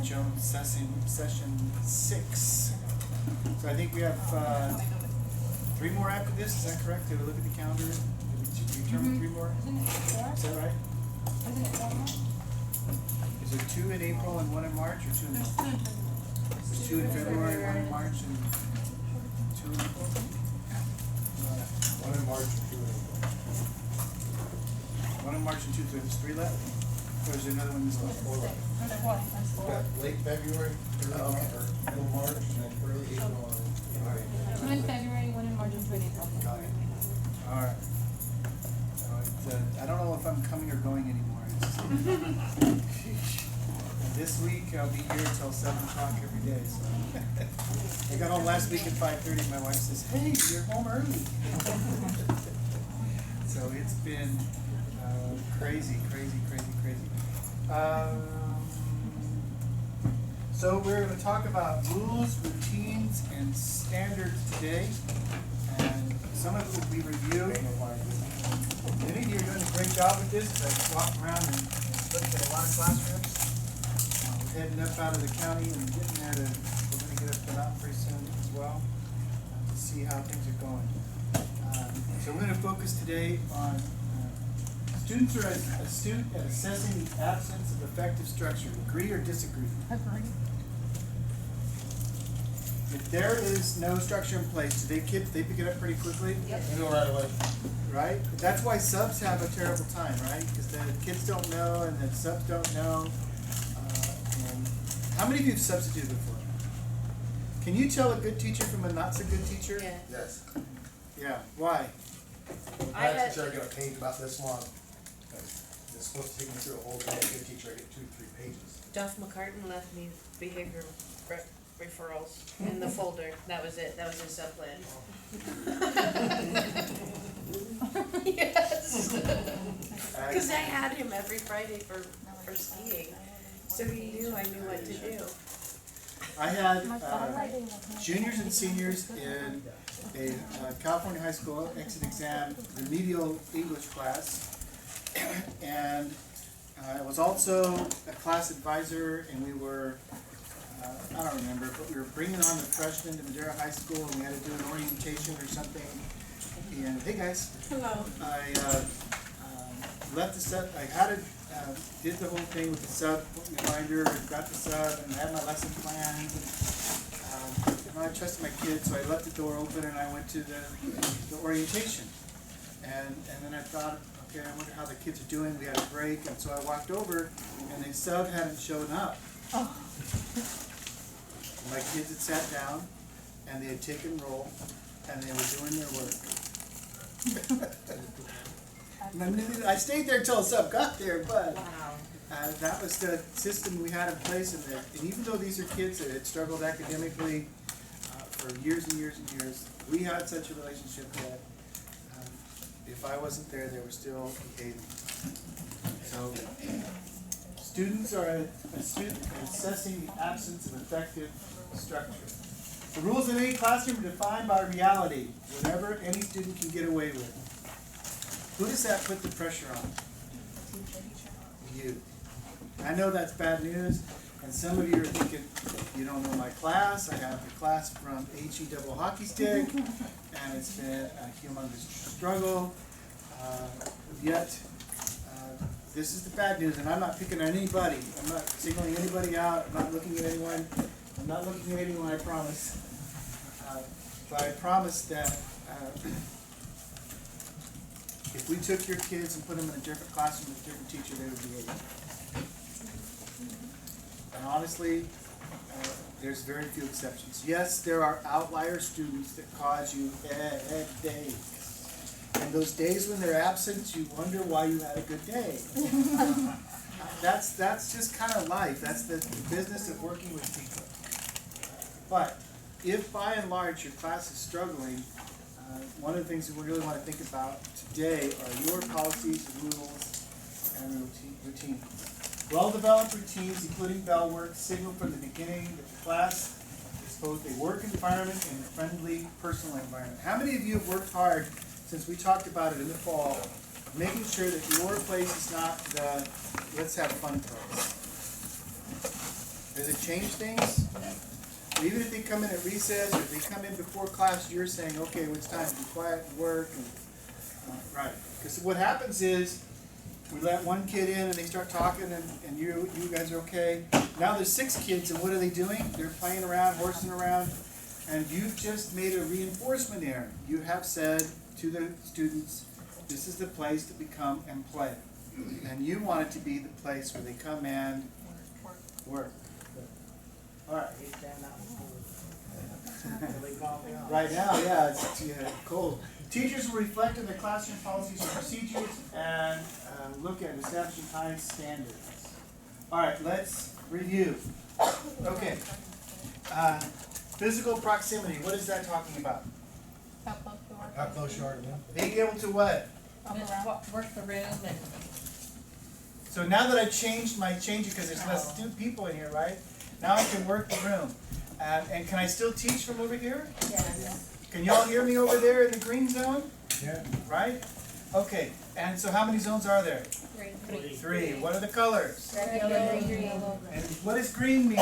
Jones session 6. So I think we have 3 more after this, is that correct? Did we look at the calendar? Did we determine 3 more? Isn't it 4? Is that right? Isn't it 4 more? Is there 2 in April and 1 in March, or 2 in There's 2 in February. There's 2 in February, 1 in March, and 2 in April? 1 in March and 2 in April. 1 in March and 2, so there's 3 left? Or is there another one this month? 4 left. There's 4. There's We 4. got late February, early March, or middle March, and then early April. 2 in February, 1 in March, and 2 in April. Got it. All right. So I don't know if I'm coming or going anymore. This week I'll be here till 7 o'clock every day. So I got home last week at 5:30. My wife says, "Hey, you're home early." So it's been crazy. So we're going to talk about rules, routines, and standards today, and some of it will be reviewed. Many of you are doing a great job with this. I walked around and looked at a lot of classrooms. We're heading up out of the county and getting there we're going to get up to the mountain pretty soon as well to see how things are going. So we're going to focus today on students are astute at assessing the absence of effective structure. Agree or disagree? Agree. If there is no structure in place, do they pick it up pretty quickly? Yep. We know right away. Right? That's why subs have a terrible time, right? Because the kids don't know and the subs don't know. And how many of you have substituted before? Can you tell a good teacher from a not so good teacher? Yeah. Yes. Yeah. Why? I had- Bad teacher, I get a page about this long. It's supposed to take me through a whole day. Good teacher, I get 2 or 3 pages. Duff McCartan left me behavior referrals in the folder. That was it. That was his sub plan. Yes. Because I had him every Friday for skiing, so he knew I knew what to do. I had juniors and seniors in a California high school exit exam remedial English class, and I was also a class advisor, and we were, I don't remember, but we were bringing on the freshmen to Madera High School, and we had to do an orientation or something. And hey guys, Hello. I left the sub. I had it, did the whole thing with the sub reminder, got the sub, and had my lesson plans. And I trusted my kids, so I left the door open and I went to the orientation. And then I thought, okay, I wonder how the kids are doing. We had a break, and so I walked over, and the sub hadn't shown up. Oh. My kids had sat down, and they had taken roll, and they were doing their work. And I stayed there till the sub got there, but Wow. that was the system we had in place. And even though these are kids that had struggled academically for years and years and years, we had such a relationship that if I wasn't there, they were still behaving. So students are assessing the absence of effective structure. The rules in any classroom are defined by reality, whatever any student can get away with. Who does that put the pressure on? You. I know that's bad news, and some of you are thinking, you don't know my class. I have the class from HE double hockey stick, and it's been a humongous struggle. Yet, this is the bad news, and I'm not picking on anybody. I'm not singling anybody out. I'm not looking at anyone. I'm not looking at anyone, I promise. But I promise that if we took your kids and put them in a different classroom with a different teacher, they would behave. And honestly, there's very few exceptions. Yes, there are outlier students that cause you headaches. And those days when they're absent, you wonder why you had a good day. That's just kind of life. That's the business of working with people. But if by and large your class is struggling, one of the things that we really want to think about today are your policies, rules, and routines. Well-developed routines, including bell work, signal from the beginning that the class is both a work environment and a friendly personal environment. How many of you have worked hard since we talked about it in the fall, making sure that your place is not the let's have fun place? Does it change things? Even if they come in at recess, or if they come in before class, you're saying, okay, well, it's time to be quiet and work. And, right. Because what happens is, we let one kid in and they start talking and you guys are okay. Now there's 6 kids and what are they doing? They're playing around, horsing around. And you've just made a reinforcement error. You have said to the students, this is the place to become and play. And you want it to be the place where they come and work. All right. Right now, yeah, it's cold. Teachers will reflect on their classroom policies and procedures and look at establishing high standards. All right, let's review. Okay. Physical proximity, what is that talking about? How close to work? How close you are to them? Being able to what? Work the room and. So now that I changed it because there's less people in here, right? Now I can work the room. And can I still teach from over here? Yeah. Can y'all hear me over there in the green zone? Yeah. Right? Okay, and so how many zones are there? 3. What are the colors? Red, yellow, green. And what does green mean?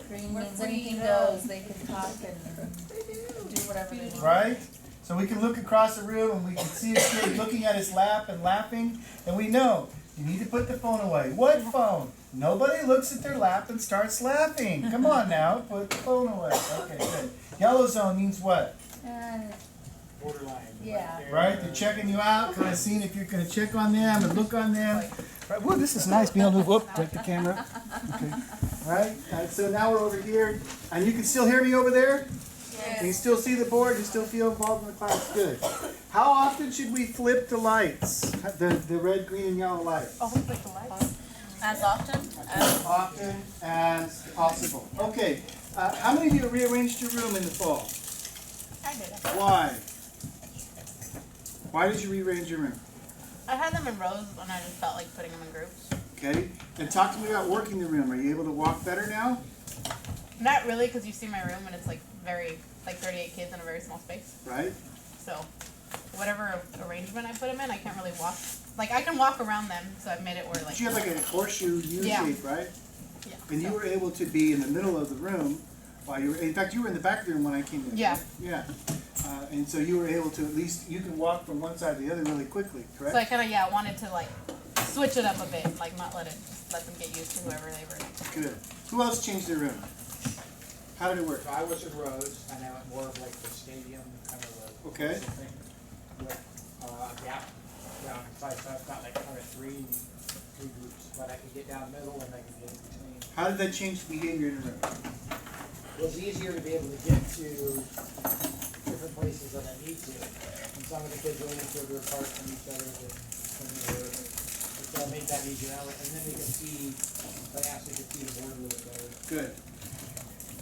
Green means anything goes, they can talk and do whatever they want. Right? So we can look across the room and we can see a kid looking at his lap and laughing, and we know you need to put the phone away. What phone? Nobody looks at their lap and starts laughing. Come on now, put the phone away. Okay, good. Yellow zone means what? Borderline. Yeah. Right? They're checking you out, kind of seeing if you're going to check on them and look on them. Right? Whoa, this is nice being able to move up, break the camera. Okay. Right? So now we're over here, and you can still hear me over there? Yes. Can you still see the board? You still feel involved in the class? Good. How often should we flip the lights? The red, green, and yellow lights? Oh, flip the lights. As often As often as possible. Okay. How many of you rearranged your room in the fall? I did. Why? Why did you rearrange your room? I had them in rows and I just felt like putting them in groups. Okay. And talk to me about working the room. Are you able to walk better now? Not really, because you see my room and it's like 38 kids in a very small space. Right? So whatever arrangement I put them in, I can't really walk. Like I can walk around them, so I've made it where like. But you have like a horseshoe U Yeah. shape, right? Yeah. And you so- were able to be in the middle of the room while you were, in fact, you were in the back of the room when I came in. Yeah. Right? Yeah. And so you were able to at least, you can walk from one side to the other really quickly, correct? So I kind of wanted to like switch it up a bit, like not let them get used to whoever they were. Good. Who else changed their room? How did it work? So I was in rows, and I went more of like the stadium, kind of a. Okay. Thing with, gap down, so I've got like kind of three groups, but I could get down the middle and I could get in between. How did that change the behavior in the room? It was easier to be able to get to different places than I need to. And some of the kids were a little further apart from each other than they were. So I made that easier, and then they could see, they actually could see the board a little bit better. Good.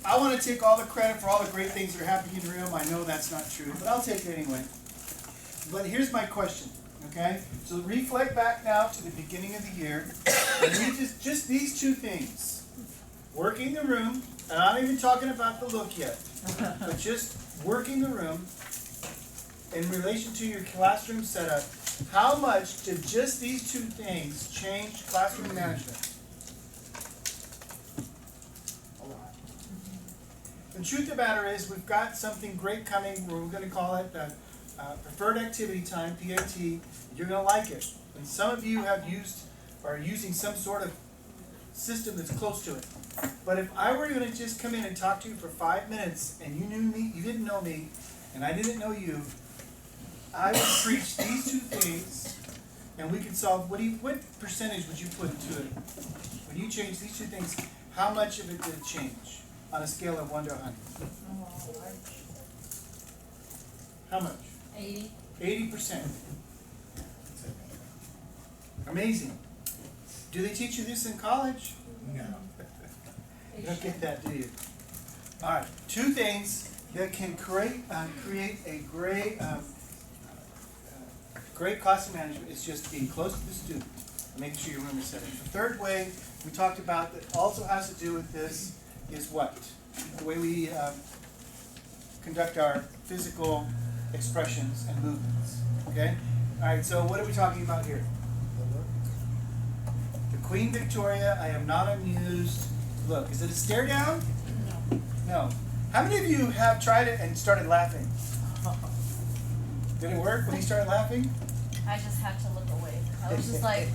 I want to take all the credit for all the great things that are happening in the room. I know that's not true, but I'll take it anyway. But here's my question, okay? So reflect back now to the beginning of the year, and we just these 2 things. Working the room, and I'm not even talking about the look yet, but just working the room in relation to your classroom setup. How much did just these 2 things change classroom management? A lot. The truth of the matter is, we've got something great coming. We're going to call it Preferred Activity Time, PAT. You're going to like it. And some of you have are using some sort of system that's close to it. But if I were going to just come in and talk to you for 5 minutes, and you knew me, you didn't know me, and I didn't know you, I would preach these 2 things, and we could solve. What percentage would you put to it? When you change these 2 things, how much of it did it change on a scale of 1 to 100? How much? 80. 80%. Amazing. Do they teach you this in college? No. You don't get that, do you? All right. 2 things that can create a great classroom management is just being close to the student and making sure your room is set. The third way we talked about that also has to do with this is what? The way we conduct our physical expressions and movements. Okay? All right, so what are we talking about here? The Queen Victoria, I am not amused look? Is it a stare down? No. How many of you have tried it and started laughing? Did it work when you started laughing? I just had to look away. I was just like,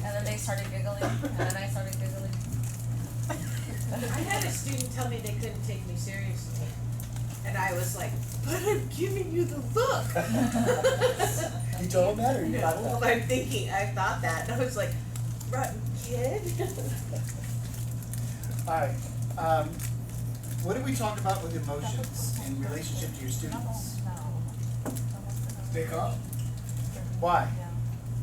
and then they started giggling, and then I started giggling. I had a student tell me they couldn't take me seriously. And I was like, but I'm giving you the look. You told them that or you thought No, that? I'm thinking, I thought that, and I was like, rotten kid. Alright, what did we talk about with emotions in relationship to your students? Take off. Why?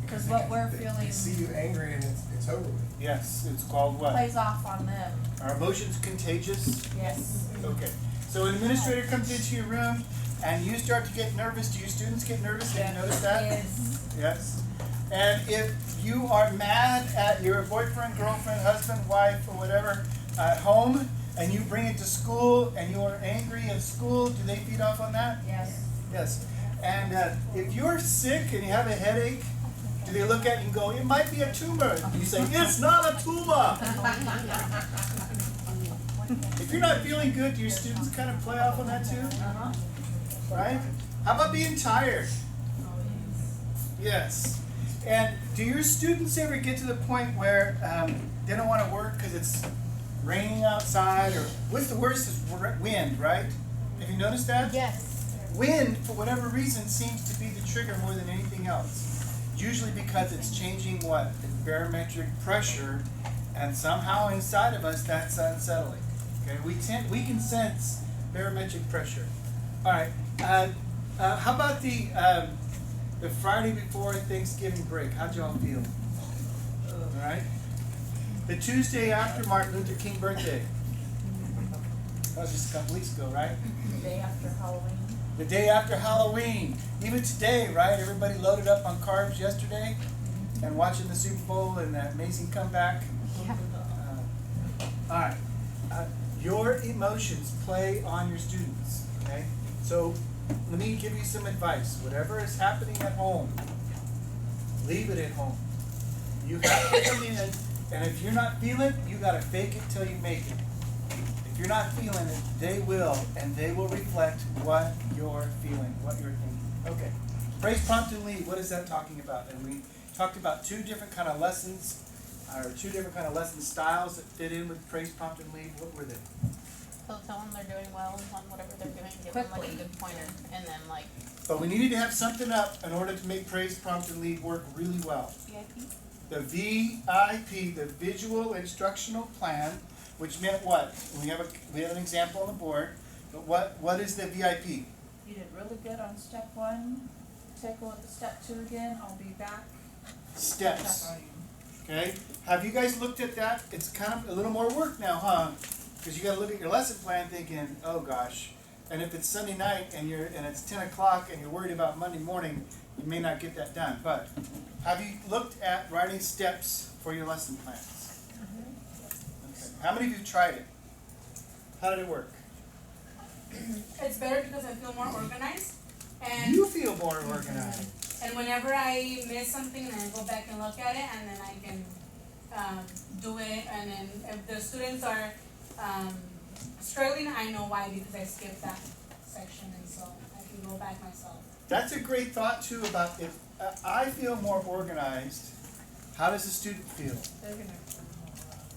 Because what we're They feeling see you angry and it's over with. Yes, it's called what? plays off on them. Are emotions contagious? Yes. Okay, so an administrator comes into your room and you start to get nervous. Do your students get nervous? Have you noticed that? Yes. Yes. And if you are mad at your boyfriend, girlfriend, husband, wife, or whatever at home, and you bring it to school and you are angry at school, do they feed off on that? Yes. Yes. And if you're sick and you have a headache, do they look at you and go, it might be a tumor? You say, it's not a tumor. If you're not feeling good, do your students kind of play off on that too? Right? How about being tired? Yes. And do your students ever get to the point where they don't want to work because it's raining outside, or what's the worst is wind, right? Have you noticed that? Yes. Wind, for whatever reason, seems to be the trigger more than anything else. Usually because it's changing what? The barometric pressure, and somehow inside of us that's unsettling. Okay, we can sense barometric pressure. All right. How about the Friday before Thanksgiving break? How'd y'all feel? All right. The Tuesday after Martin Luther King birthday. That was just a couple weeks ago, right? The day after Halloween. The day after Halloween. Even today, right? Everybody loaded up on carbs yesterday and watching the Super Bowl and that amazing comeback. Yeah. All right. Your emotions play on your students, okay? So let me give you some advice. Whatever is happening at home, leave it at home. You have to come in, and if you're not feeling it, you gotta fake it till you make it. If you're not feeling it, they will, and they will reflect what you're feeling, what you're thinking. Okay. Praise, prompt, and lead. What is that talking about? And we talked about two different kind of lessons, or two different kind of lesson styles that fit in with praise, prompt, and lead. What were they? So tell them they're doing well on whatever they're doing, give them like a Quickly. good pointer, and then like But we needed to have something up in order to make praise, prompt, and lead work really well. VIP. The VIP, the Visual Instructional Plan, which meant what? We have an example on the board, but what is the VIP? You did really good on step 1. Take a look at step 2 again. I'll be back. Steps. Check on you. Okay? Have you guys looked at that? It's kind of a little more work now, huh? Because you got to look at your lesson plan thinking, oh gosh. And if it's Sunday night and it's 10 o'clock and you're worried about Monday morning, you may not get that done. But have you looked at writing steps for your lesson plans? Okay. How many of you tried it? How did it work? It's better because I feel more organized, and You feel more organized. and whenever I miss something, then I go back and look at it, and then I can do it. And then if the students are struggling, I know why, because I skipped that section, and so I can go back myself. That's a great thought too about if I feel more organized, how does the student feel? They're gonna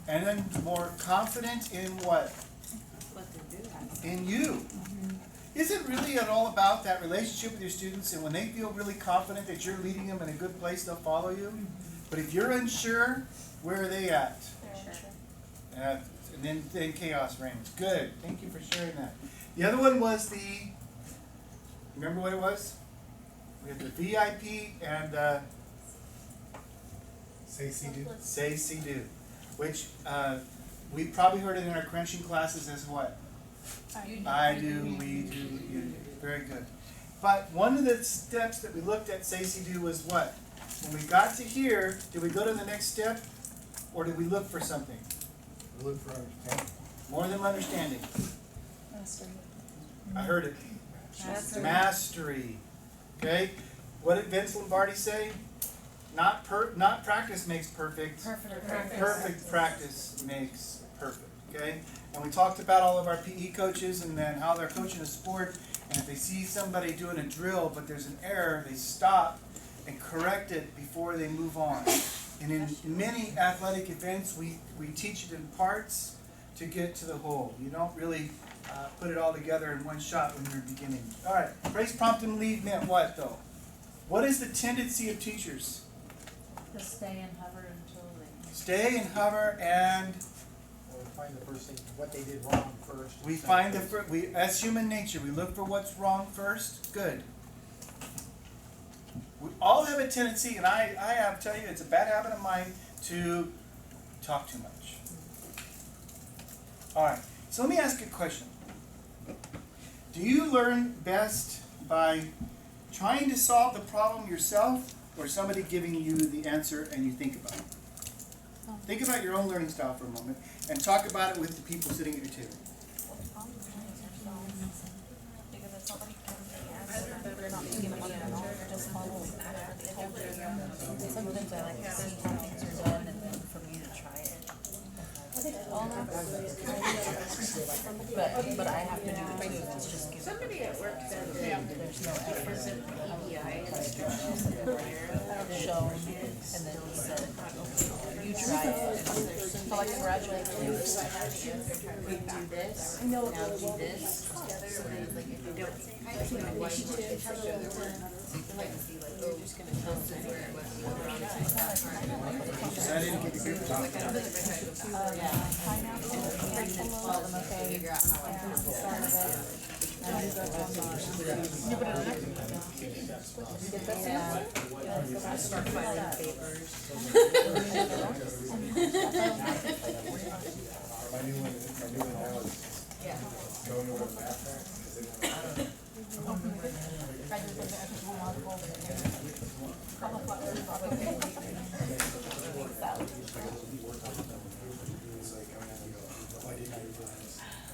And then more confident in what? what they do have. In you. Is it really at all about that relationship with your students, and when they feel really confident that you're leading them in a good place, they'll follow you? But if you're unsure, where are they at? And then chaos reigns. Good. Thank you for sharing that. The other one was remember what it was? We had the VIP and Say, see, do. say, see, do, which we probably heard it in our crunching classes as what? I do, we do, you do. Very good. But one of the steps that we looked at, say, see, do, was what? When we got to here, did we go to the next step, or did we look for something? Look for understanding. More than understanding. Mastery. I heard it. Mastery. Mastery. Okay? What did Vince Lombardi say? Not practice makes perfect. Perfect. Perfect practice makes perfect, okay? And we talked about all of our PE coaches and then how they're coaching a sport, and if they see somebody doing a drill but there's an error, they stop and correct it before they move on. And in many athletic events, we teach it in parts to get to the whole. You don't really put it all together in one shot when you're beginning. All right, brace, prompt, and lead meant what though? What is the tendency of teachers? To stay and hover until they. Stay and hover, and Or find the first thing, what they did wrong first. we find that's human nature. We look for what's wrong first. Good. We all have a tendency, and I have to tell you, it's a bad habit of mine to talk too much. All right. So let me ask you a question. Do you learn best by trying to solve the problem yourself, or somebody giving you the answer and you think about it? Think about your own learning style for a moment and talk about it with the people sitting at your table. Because if somebody gives me the answer, they're not being given the answer, just follow whatever they told you. Sometimes I like to see how things are done and then for me to try it. But I have to do it too, it's just given. Somebody at work said that There's no effort. in EDI instructions that were there. Shown, and then he said, you try it. So like congratulate you. We do this, now do this. So then like if you don't, there's no way you can show their work. Like be like, oh, just gonna tell them where it was. I didn't get to hear Pineapple, tell them, okay, and the start of it. And you go to start filing papers. My new one now is going over the math there, 'cause they want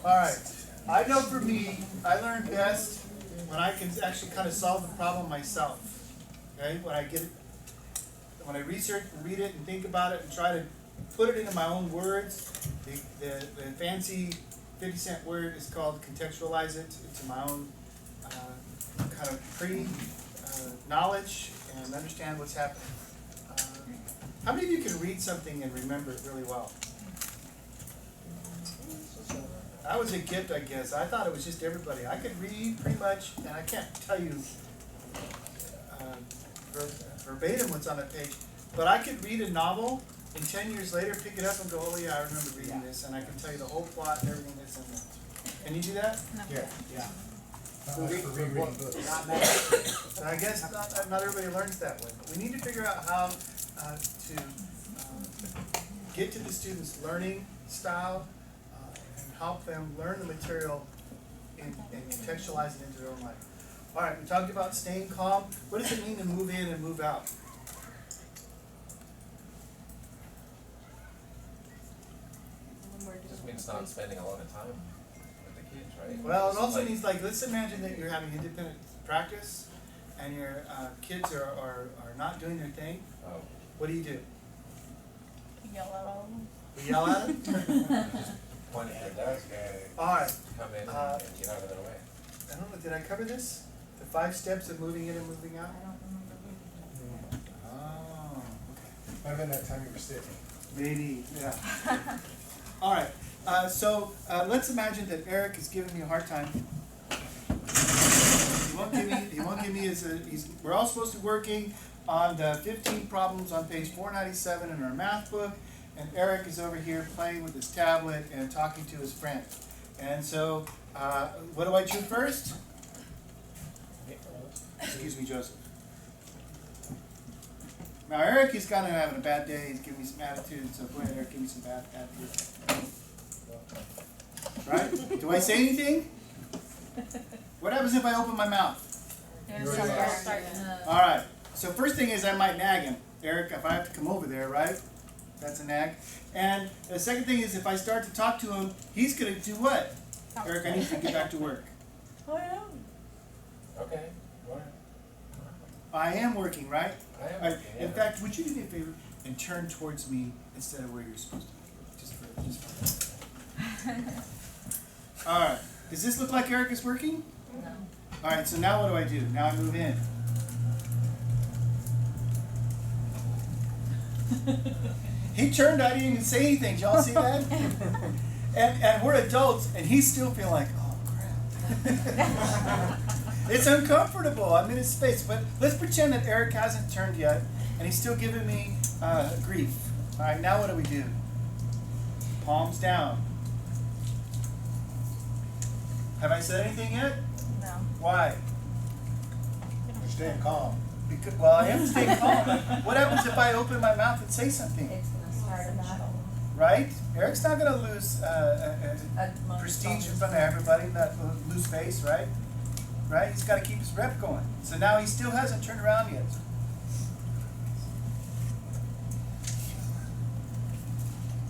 All right. I know for me, I learn best when I can actually kind of solve the problem myself. Okay? When I research and read it and think about it and try to put it into my own words. The fancy 50-cent word is called contextualize it into my own kind of knowledge and understand what's happening. How many of you can read something and remember it really well? That was a gift, I guess. I thought it was just everybody. I could read pretty much, and I can't tell you verbatim what's on a page, but I could read a novel and 10 years later pick it up and go, oh yeah, I remember reading this, and I can tell you the whole plot and everything that's in there. Can you do that? Yeah. for rereading books. Not many. So I guess not everybody learns that way, but we need to figure out how to get to the students' learning style and help them learn the material and contextualize it into their own life. All right, we talked about staying calm. What does it mean to move in and move out? Just means not spending a lot of time with the kids, right? Well, it Just also like- means, like, let's imagine that you're having independent practice and your kids are not doing their thing. Oh, What do you do? Yell at all of them. We yell at them? just point at their desk and All right, come in Uh, and get out of their way. I don't know, did I cover this? The 5 steps of moving in and moving out? I don't remember. Oh, Might have been that time you were sick. maybe, yeah. All right, so let's imagine that Eric is giving me a hard time. He won't give me we're all supposed to be working on the 15 problems on page 497 in our math book, and Eric is over here playing with his tablet and talking to his friend. And so, what do I choose first? Excuse me, Joseph. Now Eric is kind of having a bad day, he's giving me some attitude, so go ahead Eric, give me some bad attitude. Right? Do I say anything? What happens if I open my mouth? Alright, so first thing is I might nag him. Eric, if I have to come over there, right? That's a nag. And the second thing is if I start to talk to him, he's gonna do what? Eric, I need to get back to work. Okay, alright. I am working, right? I am Alright, working, in yeah. fact, would you do me a favor and turn towards me instead of where you're supposed to be? Just for. Alright, does this look like Eric is working? No. Alright, so now what do I do? Now I move in. He turned, I didn't even say anything. Did y'all see that? And we're adults, and he's still feeling like, oh crap. It's uncomfortable. I'm in his space. But let's pretend that Eric hasn't turned yet, and he's still giving me grief. All right, now what do we do? Palms down. Have I said anything yet? No. Why? You're staying calm. Because, well, I am staying calm. But what happens if I open my mouth and say something? It's gonna start a battle. Right? Eric's not going to lose prestige in front of everybody, not lose face, right? Right? He's got to keep his rep going. So now he still hasn't turned around yet.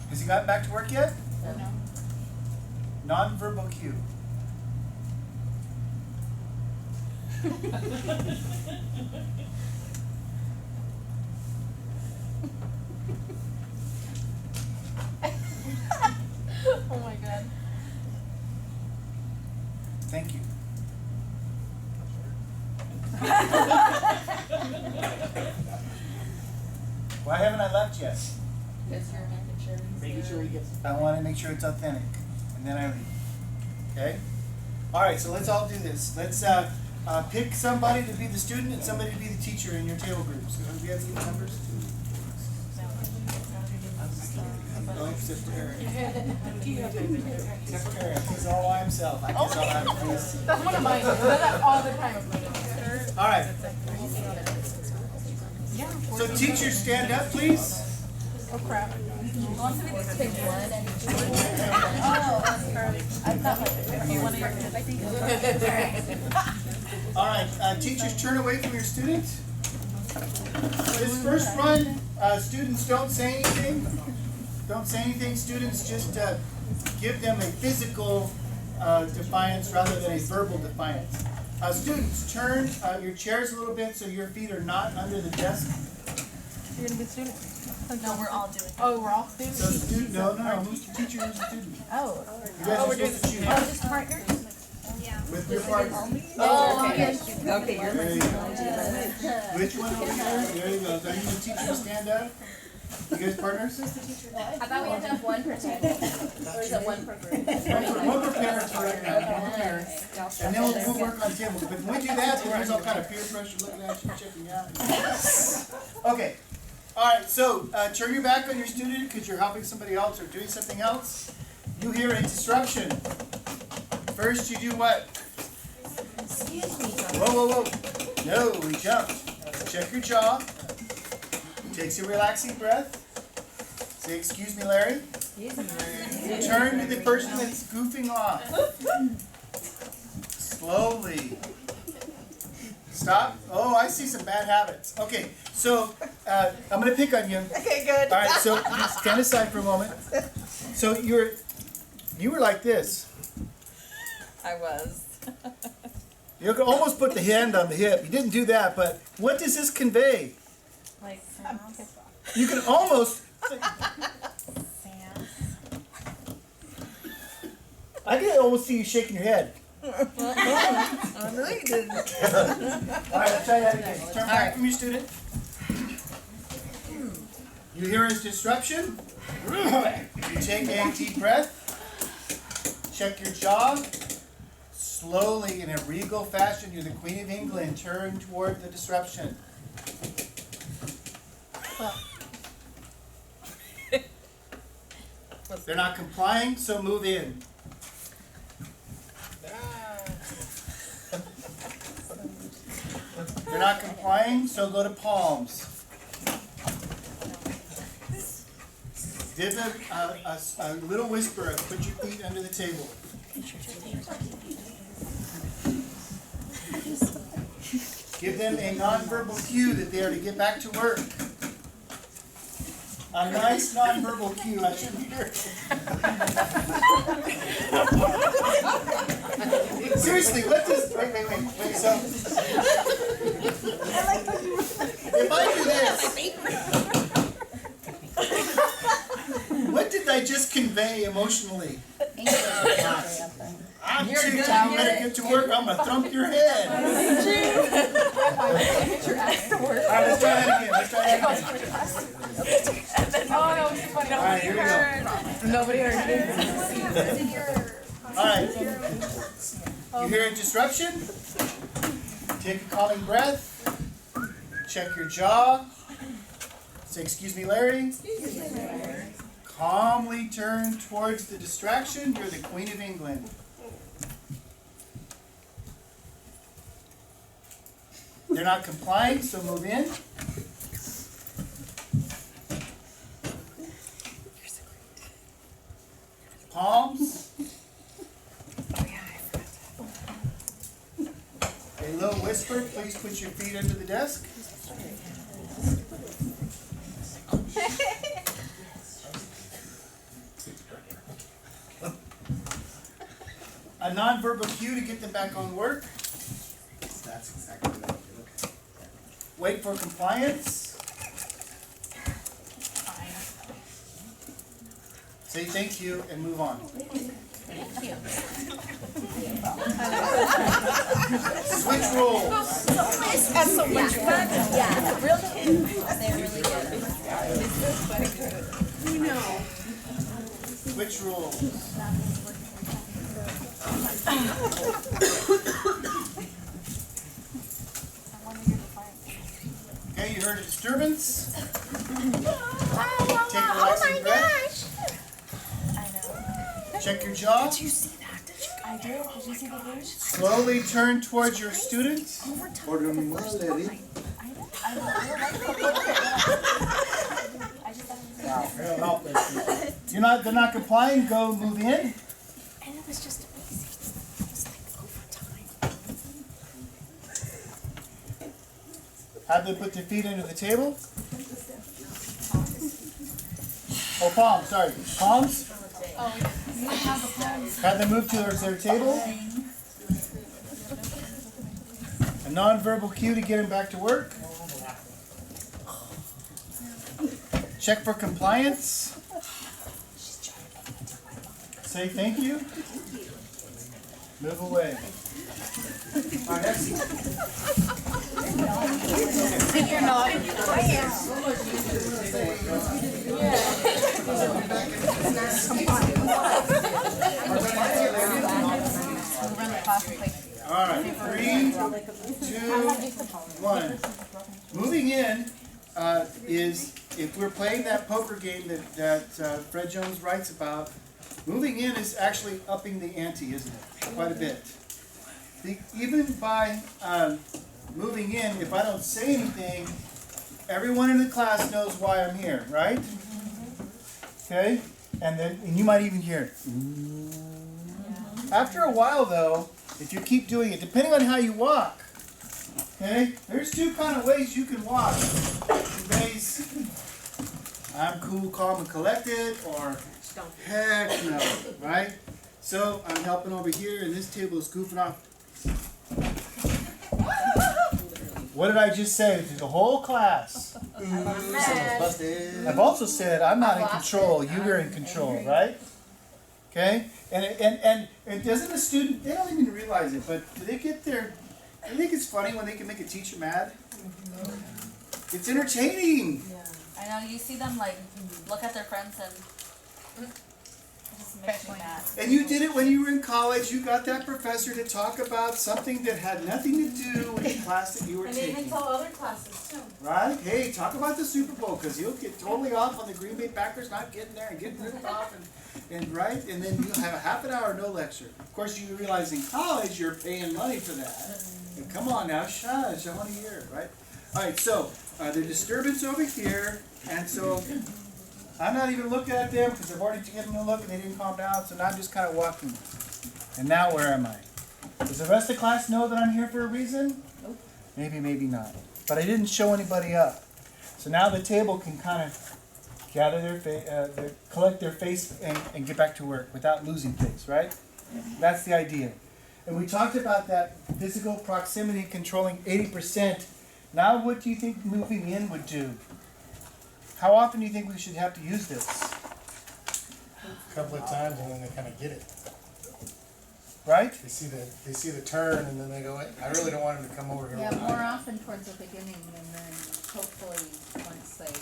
Has he gotten back to work yet? No. Non-verbal cue. Oh my god. Thank you. Why haven't I left yet? Because you're making sure he's Making sure he gets. I want to make sure it's authentic, and then I leave. Okay? All right, so let's all do this. Let's pick somebody to be the student and somebody to be the teacher in your table group. So do we have the numbers? Oh, except for Eric. Except for Eric. He's all by himself. I guess I'll have to do this. That's one of mine. I do that all the time. All right. So teachers, stand up, please. Oh crap. pick one and I thought like if you want to. All right, teachers, turn away from your students. This first run, students don't say anything. Don't say anything, students, just give them a physical defiance rather than a verbal defiance. Students, turn your chairs a little bit so your feet are not under the desk. You're gonna be a student? no, we're all doing it. Oh, we're all students? So student, no, who's the teacher, who's the student? Oh. You guys are supposed to choose Just partners? with your partner. Oh, okay. Okay, you're There you go. Which one over here? There you go. Are you the teacher to stand up? You guys partners? I thought we had to have one per table. Or is it one per group? One per parent for right now, one per parent. And then we'll work on tables. But when we do that, there's all kind of peer pressure looking at you, checking you out. Okay. All right, so turn your back on your student because you're helping somebody else or doing something else. You hear a disruption. First, you do what? Excuse me. Whoa. No, we jumped. Check your jaw. Takes a relaxing breath. Say, excuse me, Larry. Turn to the person that's goofing off. Slowly. Stop. Oh, I see some bad habits. Okay, so I'm going to pick on you. Okay, good. All right, so stand aside for a moment. So you were like this. I was. You could almost put the hand on the hip. You didn't do that, but what does this convey? Like, You can almost. I can almost see you shaking your head. I know you didn't. All right, let's try that again. Turn back from your student. You hear his disruption. You take a deep breath. Check your jaw. Slowly, in a regal fashion, you're the Queen of England. Turn toward the disruption. They're not complying, so move in. They're not complying, so go to palms. Give them a little whisper of put your feet under the table. Give them a nonverbal cue that they are to get back to work. A nice nonverbal cue, I should hear. Seriously, what does, wait, so. convey emotionally? I'm You're too good. tired. You better get to work. I'm gonna thump your head. All right, let's try that again. Let's try that again. Oh, no, it's funny. All right, here we go. Nobody heard me. All right. You hear a disruption? Take a calming breath. Check your jaw. Say, excuse me, Larry. Calmly turn towards the distraction. You're the Queen of England. They're not complying, so move in. Palms. A low whisper, please put your feet under the desk. A nonverbal cue to get them back on work. That's exactly what I did. Okay. Wait for compliance. Say thank you and move on. Switch roles. That's so much fun. Yeah, real kids, they're really good. Switch roles. Okay, you heard a disturbance. Take a relaxing breath. Check your jaw. Did you see that? I did. Did you see the word? Slowly turn towards your student. They're not complying, go move in. And it was just amazing. It was like overtime. Have them put their feet under the table. Oh, palms, sorry. Palms. Have them move towards their table. A nonverbal cue to get them back to work. Check for compliance. Say thank you. Move away. All right, next. You're not. All right, 3, 2, 1. Moving in is, if we're playing that poker game that Fred Jones writes about, moving in is actually upping the ante, isn't it? Quite a bit. Even by moving in, if I don't say anything, everyone in the class knows why I'm here, right? Okay? And you might even hear it. After a while, though, if you keep doing it, depending on how you walk, okay, there's two kind of ways you can walk. Conveys, I'm cool, calm, and collected, or heck no, right? So I'm helping over here, and this table is goofing off. What did I just say to the whole class? I've also said I'm not in control, you are in control, right? Okay? And doesn't a student, they don't even realize it, but do they think it's funny when they can make a teacher mad? It's entertaining. I know, you see them like look at their friends and it just makes me mad. And you did it when you were in college. You got that professor to talk about something that had nothing to do with the class that you were And taking. even tell other classes too. Right? Hey, talk about the Super Bowl, because you'll get totally off on the Green Bay Packers not getting there and getting ripped off, and right? And then you have a half an hour, no lecture. Of course, you realize in college you're paying money for that. And come on now, shush, I want to hear, right? All right, so the disturbance over here, and so I'm not even looking at them because I've already given them a look and they didn't calm down, so now I'm just kind of walking. And now where am I? Does the rest of the class know that I'm here for a reason? Nope. Maybe, maybe not. But I didn't show anybody up. So now the table can kind of gather collect their face and get back to work without losing face, right? That's the idea. And we talked about that physical proximity controlling 80%. Now what do you think moving in would do? How often do you think we should have to use this? a couple of times and then they kinda get it. right? They see the turn and then they go, I really don't want him to come over here. Yeah, more often towards the beginning and then hopefully once they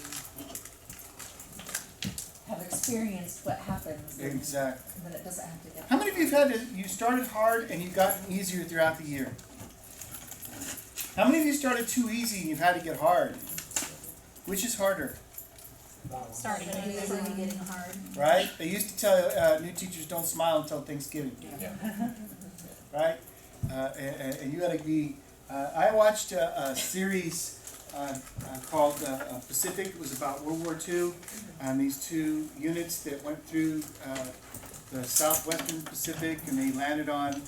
have experienced what happens, Exactly. then it doesn't have to get. How many of you have you started hard and you've gotten easier throughout the year? How many of you started too easy and you've had to get hard? Which is harder, Starting to use Easily getting hard. right? They used to tell new teachers don't smile until Thanksgiving, Yeah. right? And you gotta be, I watched a series called Pacific. It was about World War II, and these two units that went through the southwestern Pacific, and they landed on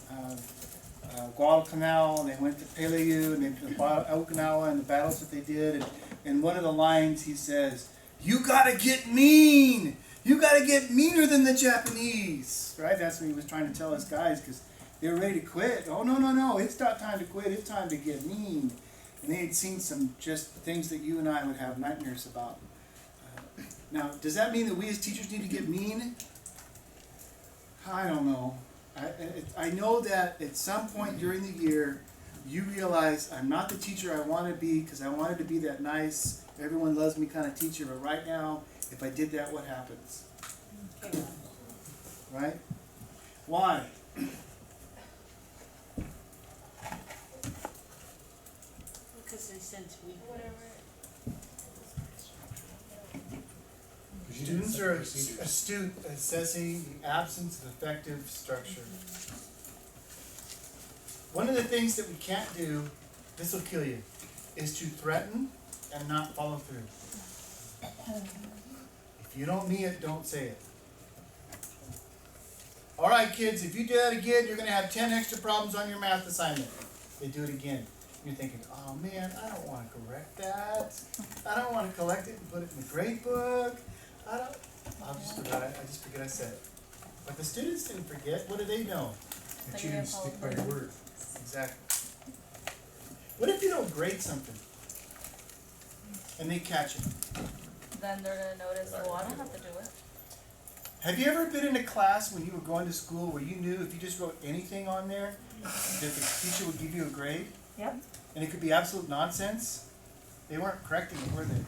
Guadalcanal, and they went to Peleliu, and they to Okinawa, and the battles that they did. And in one of the lines, he says, "You gotta get mean. You gotta get meaner than the Japanese." Right? That's what he was trying to tell us guys, because they were ready to quit. Oh no! It's not time to quit. It's time to get mean. And they had seen some just things that you and I would have nightmares about. Now, does that mean that we as teachers need to get mean? I don't know. I know that at some point during the year, you realize I'm not the teacher I want to be because I wanted to be that nice, everyone loves me kind of teacher, but right now, if I did that, what happens? Right? Why? Because they sense weakness. Students are astute at assessing the absence of effective structure. One of the things that we can't do, this will kill you, is to threaten and not follow through. If you don't mean it, don't say it. All right, kids, if you do that again, you're going to have 10 extra problems on your math assignment. They do it again. You're thinking, oh man, I don't want to correct that. I don't want to collect it and put it in the grade book. I just forgot I said it. But the students didn't forget. What do they know? That you didn't stick by your word. Exactly. What if you don't grade something and they catch it? Then they're gonna notice, oh, I don't have to do it. Have you ever been in a class when you were going to school where you knew if you just wrote anything on there that the teacher would give you a grade? Yep. And it could be absolute nonsense? They weren't correcting it, were they?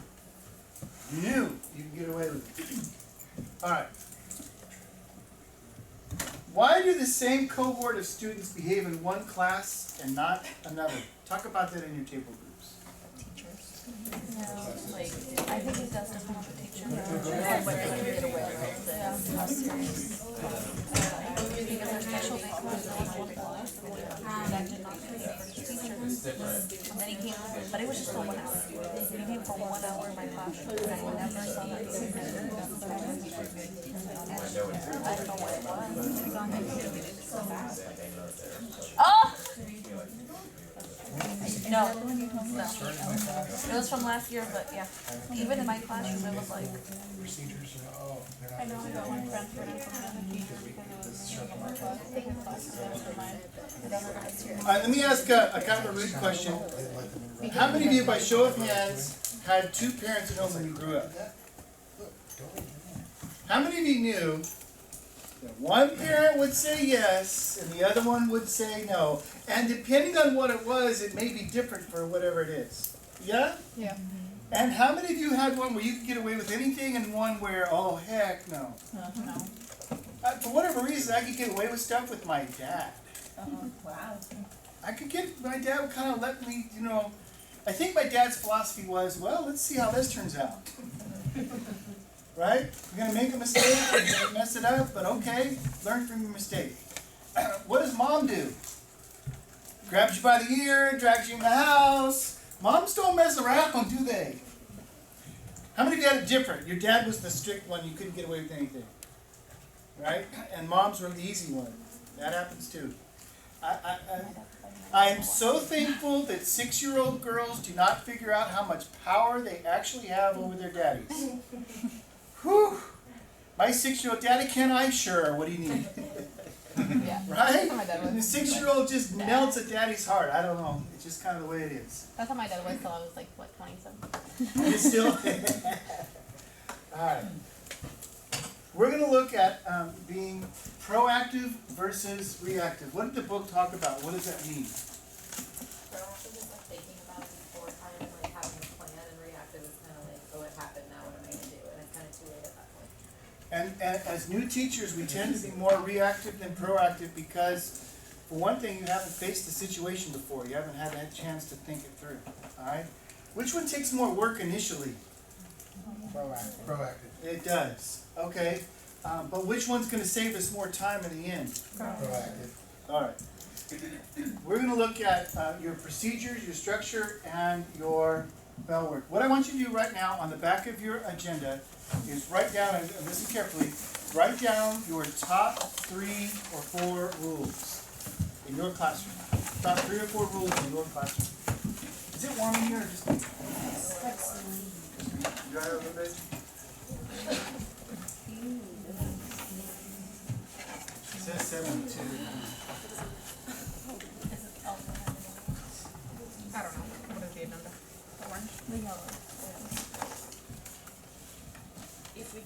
You knew you could get away with it. Alright. Why do the same cohort of students behave in one class and not another? Talk about that in your table groups. No, like, I think it does depend on the teacher. But they can get away with it. How serious. Because there's specialty classes that did not pay for teachers. And then he came, but it was just for 1 hour. He came for 1 hour in my classroom, and I never saw that student. I don't know what it was. Oh! No. It was from last year, but yeah. Even in my classroom, it was like. Procedures, they're not. I know, I got one transferred in from another teacher because it was Alright, let me ask a kind of a rude question. How many of you, by show of hands, had two parents at home when you grew up? How many of you knew that one parent would say yes and the other one would say no? And depending on what it was, it may be different for whatever it is. Yeah? Yeah. And how many of you had one where you could get away with anything and one where, oh heck no? No. For whatever reason, I could get away with stuff with my dad. Wow. My dad would kind of let me, I think my dad's philosophy was, well, let's see how this turns out. Right? You're going to make a mistake, you're going to mess it up, but okay, learn from your mistake. What does mom do? Grabs you by the ear, drags you in the house. Moms don't mess around, do they? How many of you had it different? Your dad was the strict one, you couldn't get away with anything. Right? And moms were the easy one. That happens too. I'm so thankful that 6-year-old girls do not figure out how much power they actually have over their daddies. Whew! My 6-year-old daddy, can I? Sure. What do you need? Yeah. Right? My dad And the was. 6-year-old just melts at daddy's heart. I don't know. It's just kind of the way it is. That's how my dad was till I was like, what, 27? It's still. Alright. We're gonna look at being proactive versus reactive. What did the book talk about? What does that mean? Proactive is like thinking about it before kind of like having a plan, and reactive is kind of like, oh, it happened, now what am I gonna do? And it's kind of too late at that point. And as new teachers, we tend to be more reactive than proactive because, for one thing, you haven't faced the situation before. You haven't had a chance to think it through. All right? Which one takes more work initially? Proactive. Proactive. It does. Okay. But which one's going to save us more time in the end? Proactive. All right. We're going to look at your procedures, your structure, and your bell work. What I want you to do right now on the back of your agenda is write down, and listen carefully, write down your top 3 or 4 rules in your classroom. Top 3 or 4 rules in your classroom. Is it warm in here or just me? Dry a little bit? It says 72. I don't know, what is the agenda? Orange? The yellow. If we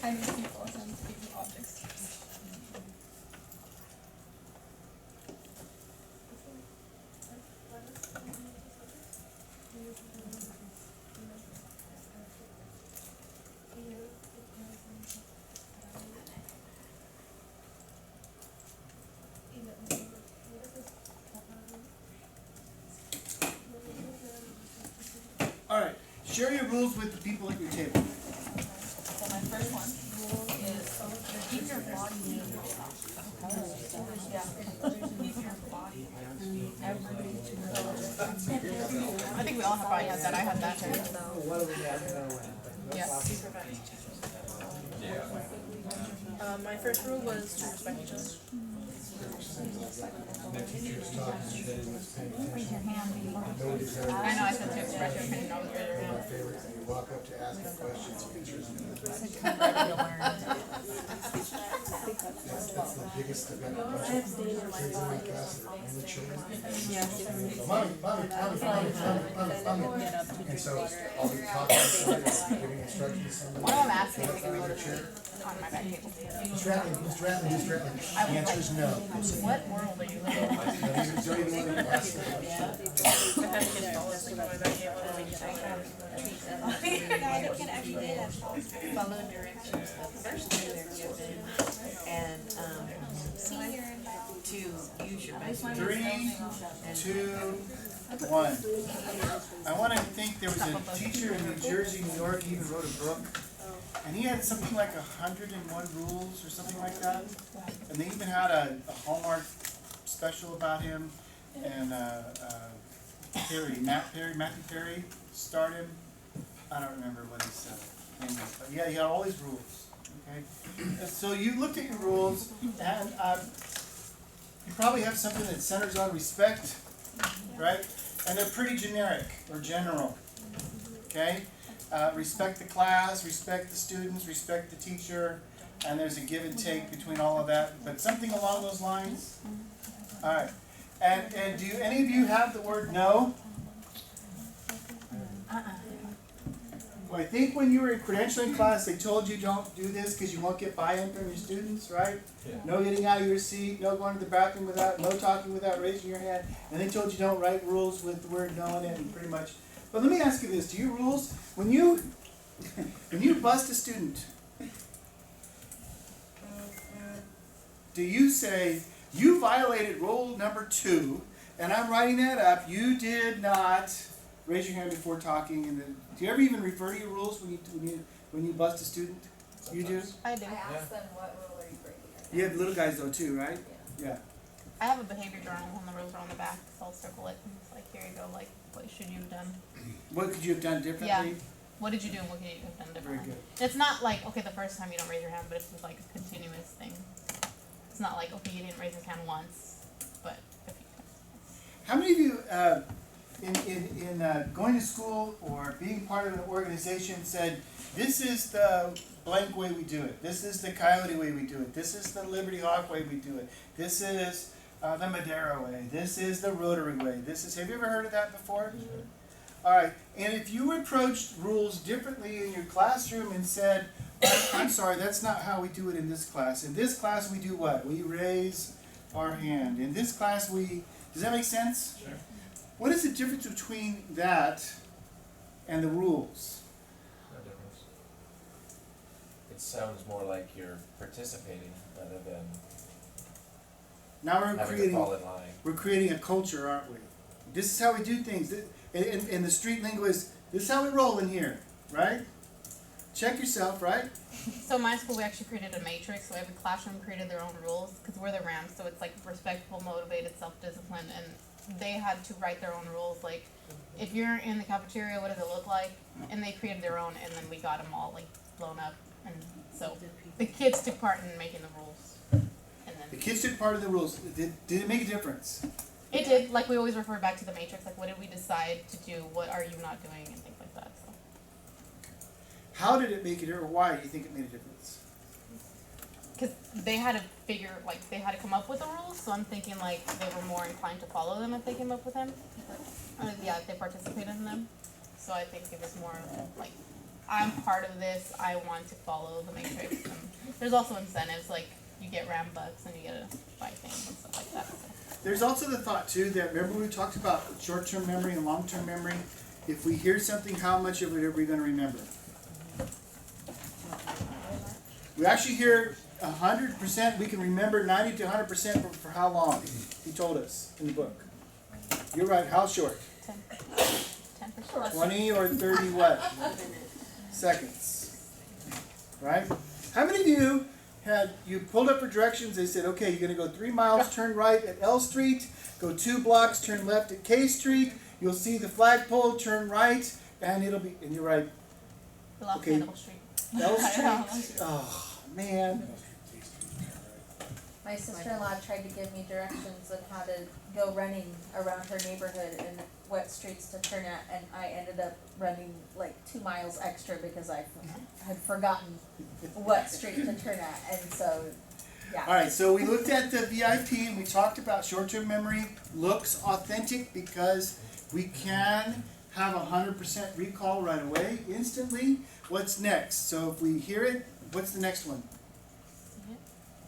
Finding people and speaking objects. All right. Share your rules with the people at your table. So my first one is keep your body moving. Yeah. Keep your body. I think we all have probably had that, I had that too. One of them has no one. Yeah. My first rule was to respect each other. Raise your hand before. Nobody's there. I know, I said to express your opinion, always raise your My hand. favorite, when you walk up to ask a question, answers no. Come ready to learn. That's the biggest event. Kids in my class are immature. Mommy. And so I'll be talking to somebody, giving instructions to somebody. One of them asked me if we could go to on my back table. Who's rattling? The answer is no. What world are you living in? Now, these are don't even want to ask the question. I've had kids fall asleep on my back table and we just Follow directions the first day they're given, and to use your best. 3, 2, 1. I want to think there was a teacher in New Jersey, New York, he even wrote a book. And he had something like 101 rules or something like that. And they even had a Hallmark special about him. And Matthew Perry starred him. I don't remember what his name was. But yeah, he had all these rules. Okay. And so you looked at your rules, and you probably have something that centers on respect, right? And they're pretty generic or general. Okay. Respect the class, respect the students, respect the teacher, and there's a give and take between all of that, but something along those lines? Alright, and do any of you have the word no? Well, I think when you were in credentialing class, they told you don't do this because you won't get buy-in from your students, right? Yeah. No getting out of your seat, no going to the bathroom without, no talking without raising your hand, and they told you don't write rules with the word no in it, and pretty much. But let me ask you this, do your rules, when you bust a student, do you say, you violated rule number 2, and I'm writing that up, you did not raise your hand before talking, and then, do you ever even refer to your rules when you bust a student? You do? I do. I asked them what rule are you breaking. You have little guys though too, right? Yeah. I have a behavior journal and the rules are on the back, so I'll circle it. And it's like, here you go, like, what should you have done? What could you have done differently? Yeah. What did you do and what could you have done Very differently? good. It's not like, okay, the first time you don't raise your hand, but it's just like a continuous thing. It's not like, okay, you didn't raise your hand once, but a few times. How many of you, in going to school or being part of an organization said, this is the blank way we do it. This is the Coyote way we do it. This is the Liberty Hawk way we do it. This is the Madera way. This is the Rotary way. This is, have you ever heard of that before? All right, and if you approached rules differently in your classroom and said, I'm sorry, that's not how we do it in this class. In this class we do what? We raise our hand. In this class does that make sense? Sure. What is the difference between that and the rules? No difference. It sounds more like you're participating rather than Now having to fall in line. we're creating a culture, aren't we? This is how we do things. And the street lingo is, this is how we roll in here, right? Check yourself, right? So in my school, we actually created a matrix, so every classroom created their own rules, because we're the Rams, so it's like respectful, motivated, self-disciplined, and they had to write their own rules, like, if you're in the cafeteria, what does it look like? And they created their own, and then we got them all, like, blown up, and so the kids took part in making the rules, and then. The kids took part of the rules. Did it make a difference? It did, like, we always refer back to the matrix, like, what did we decide to do, what are you not doing, and things like that, so. How did it make it, or why do you think it made a difference? Because they had to figure, like, they had to come up with the rules, so I'm thinking, like, they were more inclined to follow them if they came up with them. Yeah, if they participated in them. So I think it was more, like, I'm part of this, I want to follow the matrix. And there's also incentives, like, you get RAM bucks and you get to buy things and stuff like that, so. There's also the thought too that, remember we talked about short-term memory and long-term memory? If we hear something, how much of it are we going to remember? We actually hear 100%, we can remember 90 to 100% for how long? He told us in the book. You're right, how short? 10%. 20 or 30 what? Seconds. Right? How many of you you pulled up for directions, they said, okay, you're going to go 3 miles, turn right at L Street, go 2 blocks, turn left at K Street, you'll see the flagpole, turn right, and it'll be, and you're right, We lost Okay. Hannibal Street. L Street. Oh, man. My sister-in-law tried to give me directions on how to go running around her neighborhood and what streets to turn at, and I ended up running like 2 miles extra because I had forgotten what street to turn at, and so, yeah. All right, so we looked at the VIP and we talked about short-term memory looks authentic because we can have 100% recall right away, instantly. What's next? So if we hear it, what's the next one?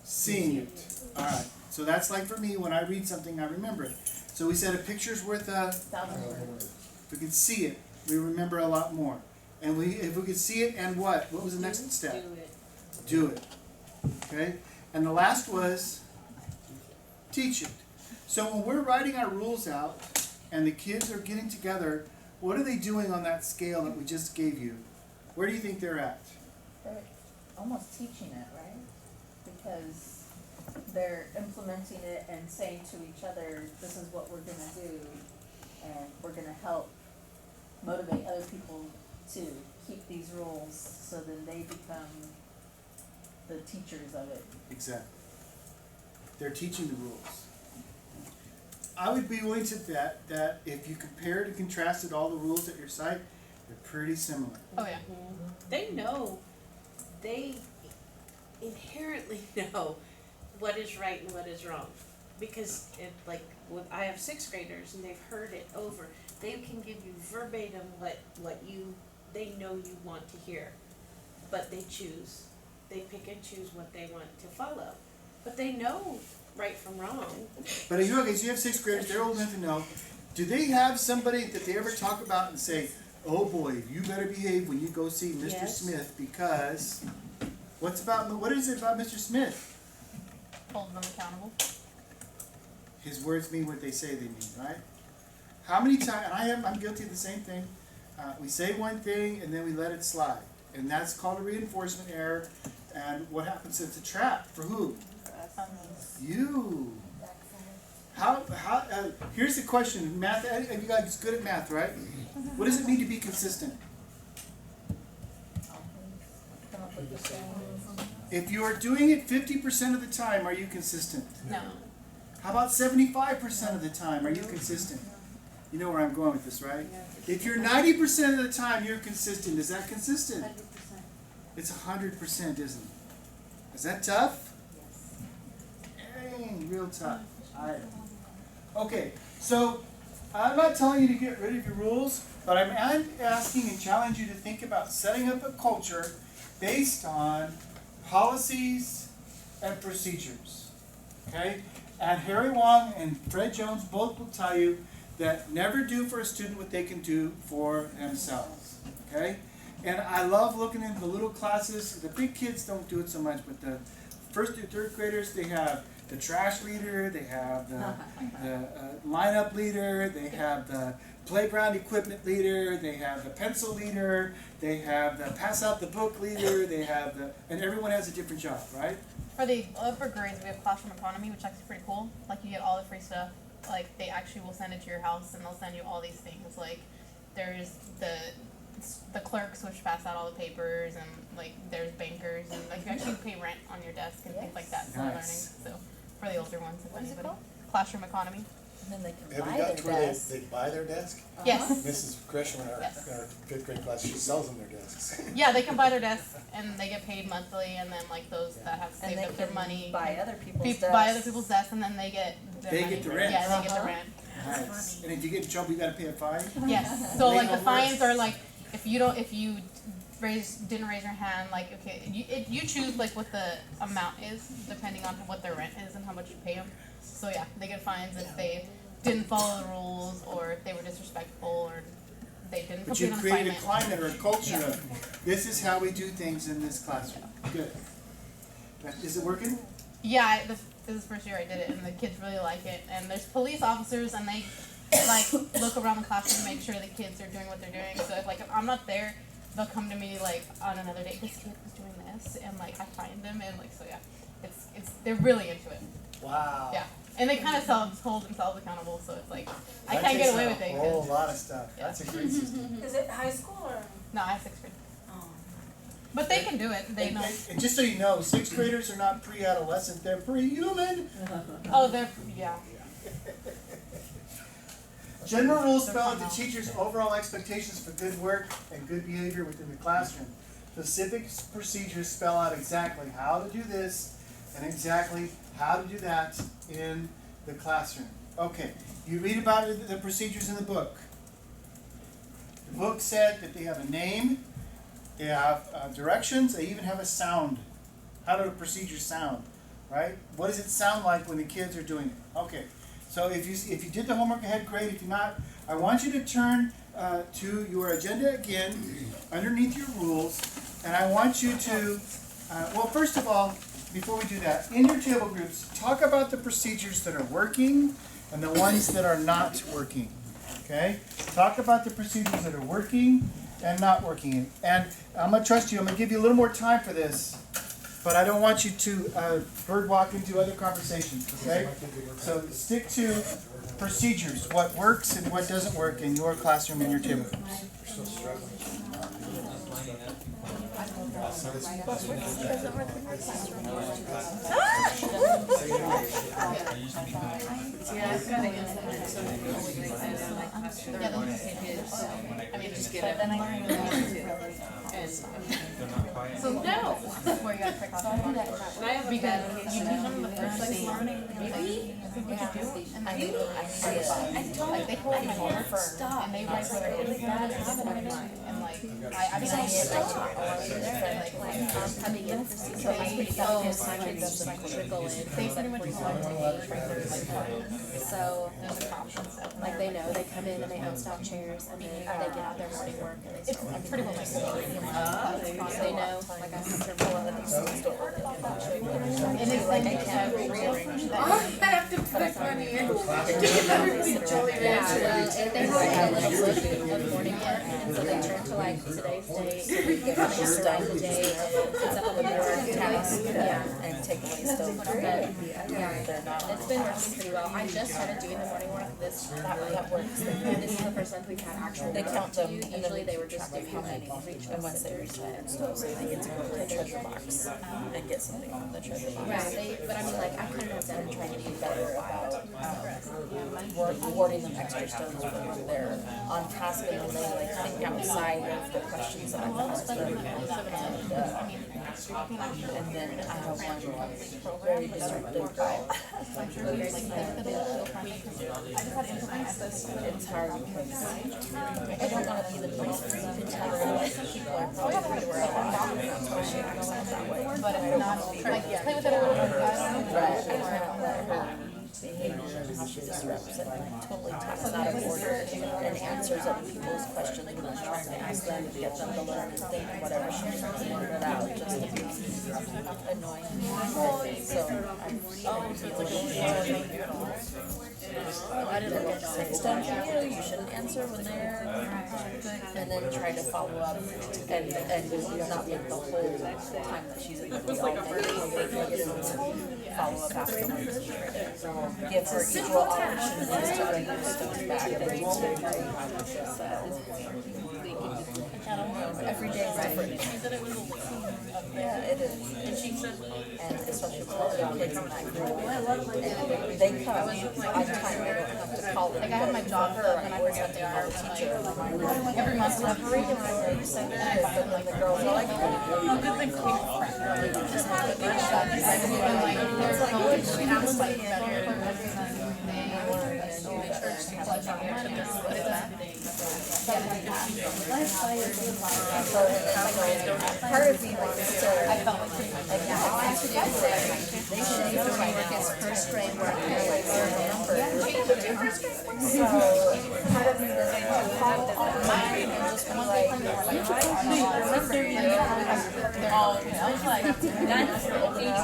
Seeing it. All right, so that's like for me, when I read something, I remember it. So we said a picture's worth a, if we can see it, we remember a lot more. And if we could see it and what? What was the next step? Do it. Okay? And the last was teach it. So when we're writing our rules out and the kids are getting together, what are they doing on that scale that we just gave you? Where do you think they're at? They're almost teaching it, right? Because they're implementing it and saying to each other, this is what we're gonna do, and we're gonna help motivate other people to keep these rules, so then they become the teachers of it. Exactly. They're teaching the rules. I would be willing to bet that if you compared and contrasted all the rules at your site, they're pretty similar. Oh, yeah. They know, they inherently know what is right and what is wrong. Because I have 6th graders and they've heard it over. They can give you verbatim what they know you want to hear. But they pick and choose what they want to follow. But they know right from wrong. But so you have 6th graders, they're old enough to know. Do they have somebody that they ever talk about and say, oh boy, you better behave when you go see Mr. Yes. Smith because what is it about Mr. Smith? Hold them accountable. His words mean what they say they mean, right? How many times, and I'm guilty of the same thing. We say one thing and then we let it slide. And that's called a reinforcement error. And what happens? It's a trap. For who? You. Here's the question. Math, you guys good at math, right? What does it mean to be consistent? Come up with the same. If you are doing it 50% of the time, are you consistent? No. How about 75% of the time? Are you consistent? You know where I'm going with this, right? If you're 90% of the time you're consistent, is that consistent? 100%. It's 100%, isn't it? Is that tough? Dang, real tough. Alright. Okay, so I'm not telling you to get rid of your rules, but I'm asking and challenging you to think about setting up a culture based on policies and procedures. Okay? And Harry Wong and Fred Jones both will tell you that never do for a student what they can do for themselves. Okay? And I love looking into the little classes. The big kids don't do it so much, but the first through third graders, they have the trash leader, they have the lineup leader, they have the playground equipment leader, they have the pencil leader, they have the pass out the book leader, they have the, and everyone has a different job, right? For the upper grades, we have classroom economy, which is actually pretty cool. Like, you get all the free stuff. Like, they actually will send it to your house, and they'll send you all these things. Like, there's the clerks, which pass out all the papers, and like there's bankers, and like you actually pay rent on your desk and things like that. So learning. So for the older ones, if What is it anybody. called? Classroom economy. And then they can Have buy we got their to where desk. they buy their desk? Yes. Mrs. Gresham in our Yes. fifth grade class, she sells them their desks. Yeah, they can buy their desks, and they get paid monthly, and then like those that have And saved they up their can money buy other people's desks. buy other people's desks, and then they get their They money. get the rent. Yeah, they get the Uh-huh. rent. Nice. And if you get in trouble, you gotta pay a fine? Yes. So like the Legal fines words. are like if you didn't raise your hand, like okay, you choose like what the amount is depending on what their rent is and how much you pay them. So yeah, they get fines if they didn't follow the rules or if they were disrespectful or they didn't But complete you an created a assignment. climate or a culture of, this is how we do things in this classroom. Good. Is it working? Yeah, this is the first year I did it, and the kids really like it. And there's police officers, and they like look around the classroom to make sure the kids are doing what they're doing. So if I'm not there, they'll come to me like on another day. This kid was doing this, and like I find them, and like so yeah, it's they're really into it. Wow. Yeah, and they kind of hold themselves accountable. So it's like I That can't takes get away with it. a whole 'Cause- lot of stuff. Yeah. That's a great system. Is it high school or? No, I have 6th grade, Oh. but they can do it. They know. And just so you know, 6th graders are not pre-adolescent, they're pre-human. Oh, they're yeah. General rules spell out the teacher's overall expectations for good work and good behavior within the classroom. Specific procedures spell out exactly how to do this and exactly how to do that in the classroom. Okay, you read about it, the procedures in the book. The book said that they have a name, they have directions, they even have a sound. How do the procedures sound, right? What does it sound like when the kids are doing it? Okay. So if you did the homework ahead, great. If you're not, I want you to turn to your agenda again, underneath your rules, and I want you to, well, first of all, before we do that, in your table groups, talk about the procedures that are working and the ones that are not working, okay? Talk about the procedures that are working and not working. And I'm gonna trust you, I'm gonna give you a little more time for this. But I don't want you to bird walk into other conversations, okay? So stick to procedures, what works and what doesn't work in your classroom and your table groups. We're still struggling. Yeah, I've got to implement some of those things in my classroom. Yeah, the procedures. I mean, just get it. And, so no. Where you gotta pick off the one. And I have a Because bad you case teach them the of first like nursing. morning, maybe what you do, and then they like they pull it over and they write what it is that is and like I mean I get Coming in for season, that's pretty tough, because my kids just like trickle in. they pretty much want to be trainers like So, there's a cops and stuff. like they know, they come in and they don't stop chairs, and then they get out their morning work and they It's start pretty much like they know, like I said, a lot of these schools don't really and it's like they have I have to put money in to get everybody Jolly Rancher. If they have like a list of morning work, and so they turn to like today's date, get the stone the day, it's up on the board, task, and take away stone. But it's been working pretty well. I just started doing the morning work. That works. This is the first month we've had actual. They count them, and then Usually they were just doing how many for each And once they reach that end stone, so they get to go to the treasure box and get something from the treasure box. Right, but I mean, like, I'm kind of done trying to be better about Awarding them extra stones for when they're on task and when they like think outside of the questions that I've asked them. And then I have one very destructive guy. It's hard because I don't want to be the place where you can tell her like people are probably where I want, and that's why she acts that way. but it's not, like, play with it a little bit. Right, I cannot let her behavior and how she disrupts it, totally takes it out of order and answers other people's questions when I'm trying to ask them to get them to learn and think whatever she's trying it out just to be annoying. So I didn't get six done here, you shouldn't answer when they're good, and then try to follow up and not make the whole time that she's in the field, follow up afterwards. Give her equal opportunities to bring her stones back and every day is different. Yeah, it is. And especially for the kids in that group. And they come, on time, I don't have to call them. Like, I have my job her, and I I always forget have to they call are. the teacher. Every month, Like, you said that, but then the girls are like, Oh, good thing we just have to be shut. Like, there's like, she was like part of me wants to, I felt like I should do it. They should do my work as first grade work, like their numbers. So, part of me doesn't want to call all the time and just be like, you remember, they're all, I was like, done for a week.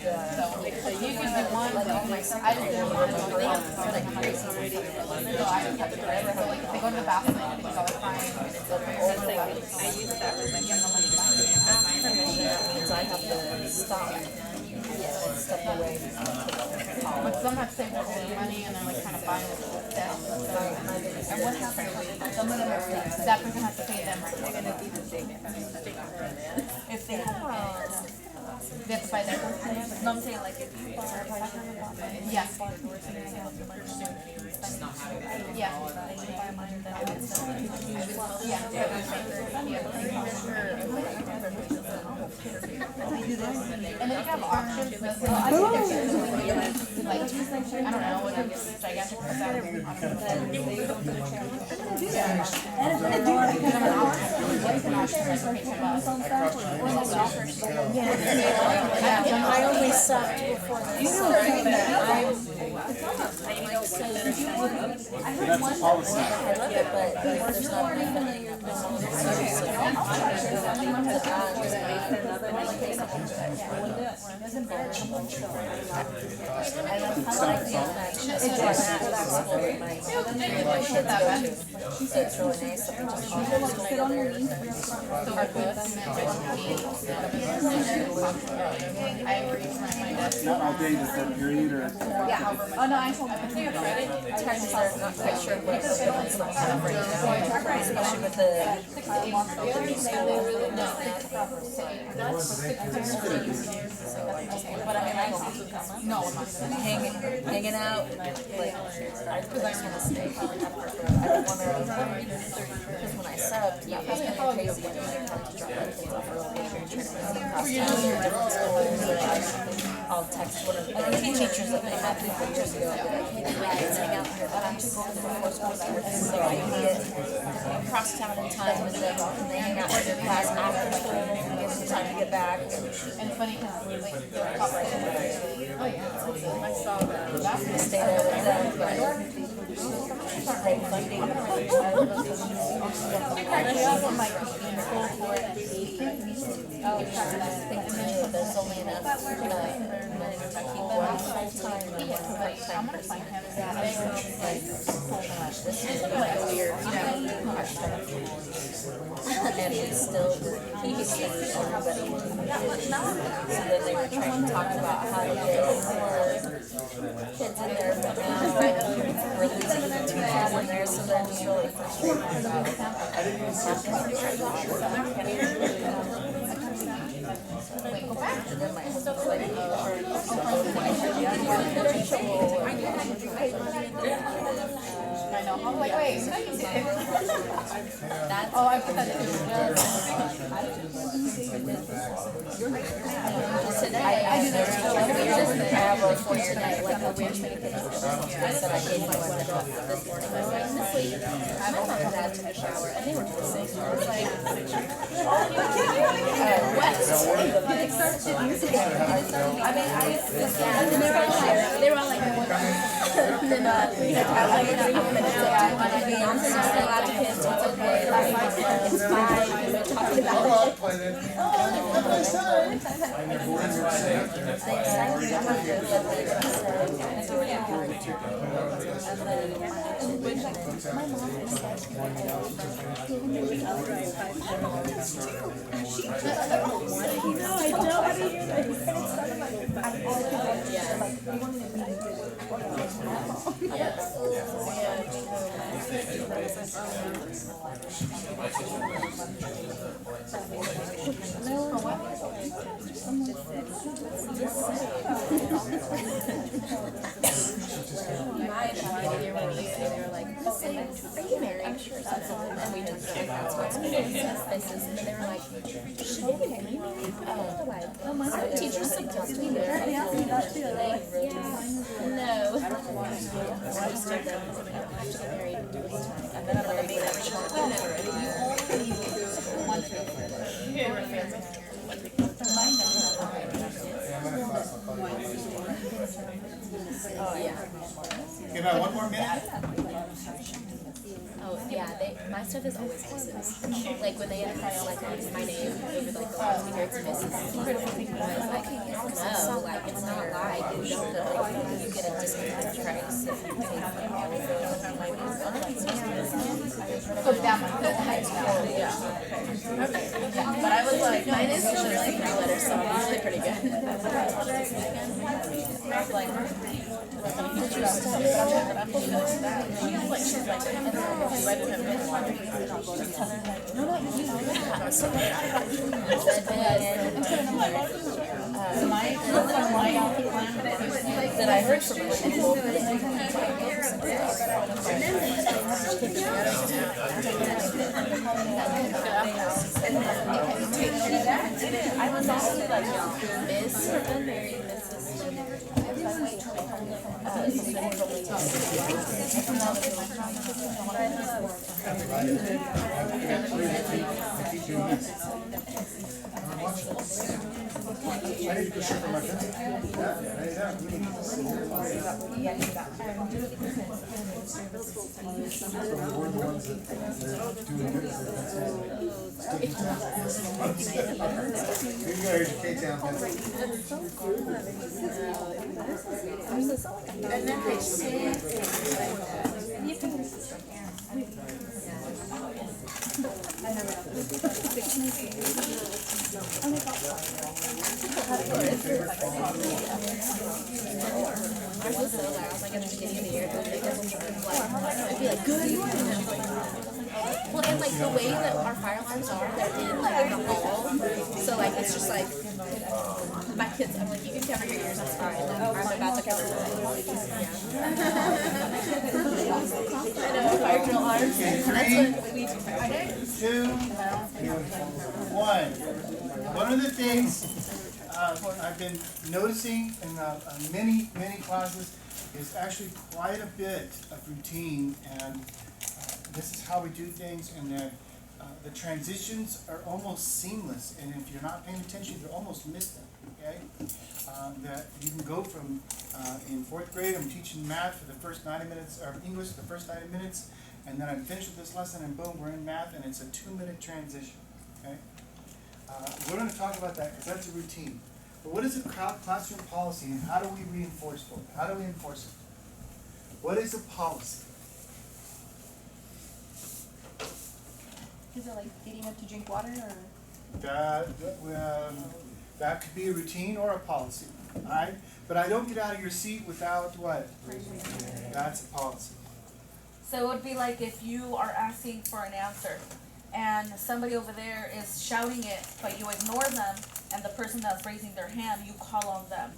And, you can do one, like all my I didn't do one, it's like crazy. so I can keep it forever, but like if they go to the bathroom, everything's always fine. I use that with my permission, that means I have to stop and step away. But some have saved their own money and they're like kind of buying with debt. And what happens? Some of them are, that person has to pay them, right? They're gonna be the same. If they have, They have to buy their own. no, I'm saying like if you are Yeah. Yeah. And then you have options. I think there's like, I don't know, what is gigantic I only sucked before this. That's a policy. I love it, but there's not enough funding. It's really nice. Not all day, but for a period or. Oh, no, I told them. Sometimes they're not quite sure what it's not covering, especially with the hanging out, like, I just want to stay. I don't want to, because when I subbed, that was kind of crazy, and I had to drop my kids off early, and across town, different schools, I'll text one of the teachers that they met 3 years ago, I'll be like, hey, can my kids hang out here, but I'm too old for school starts, so I can get across town in time, and then when they hang out with their class after school, and give them time to get back, And it's funny because like the top right. Oh yeah, I saw that. stay there with them, but great funding. Actually, I want my cooking school for it. I think there's only enough when they were talking about I'm gonna find him. this is like a weird, and he's still, he can see everybody. So then they were trying to talk about how to get more kids in there, but now we're losing the teachers in there, so they're just really frustrated about and then my husband's like, I know, I'm like, wait, that's. oh, I put that in. Today, I do that too. I have a 4-year night, like a weird thing. I said I gave my one this morning. I went to sleep. My mom and dad took a shower, and they were kissing. I was like, what? They started using it. I mean, and then they were all like, what? And then, we had to have like 3 minutes of time. I'm just not allowed to kiss. It's okay. It's fine. We're talking about it. They were like, are you married? I'm sure that's something. And we didn't say that's what's going on. And they were like, should we marry me? Our teacher's supposed to be married. Yeah. No. I just told them I have to get married. I've been married Oh, yeah. Okay, about 1 more minute. Oh, yeah, my stuff is always Mrs. Like, when they had like, my name over, like, the last year, it's Mrs. I was like, no, like, it's not like, you don't, like, you get a discounted price if you pay for all of Put that one, the high school, yeah. Okay. But I was like, mine is usually like 3 letters, so I'm usually pretty good. Like, did you study that I heard from I was also like Miss unmarried Mrs. I need to go ship for my pencil. So we're the ones that are doing good for pencils. You go here's your K-Town pencil. and then they say, I was so loud, like at the beginning of the year, I'd be like, good morning. Well, and like the way that our fire alarms are, they're in like the hall, so like it's just like my kids. I'm like, you can cover your ears, that's fine. Like, I'm about to cover mine. I know, fire drill alarms. That's what we do. 2, 1. One of the things I've been noticing in many classes is actually quite a bit of routine, and this is how we do things, and then the transitions are almost seamless, and if you're not paying attention, you almost miss them, okay? That you can go from, in 4th grade, I'm teaching math for the first 90 minutes, or English for the first 90 minutes, and then I'm finished with this lesson, and boom, we're in math, and it's a 2-minute transition, okay? We're going to talk about that, because that's a routine. But what is a classroom policy and how do we reinforce it? How do we enforce it? What is a policy? Is it like getting up to drink water or? That could be a routine or a policy, alright? But I don't get out of your seat without what? That's a policy. So it would be like if you are asking for an answer and somebody over there is shouting it, but you ignore them, and the person that's raising their hand, you call on them.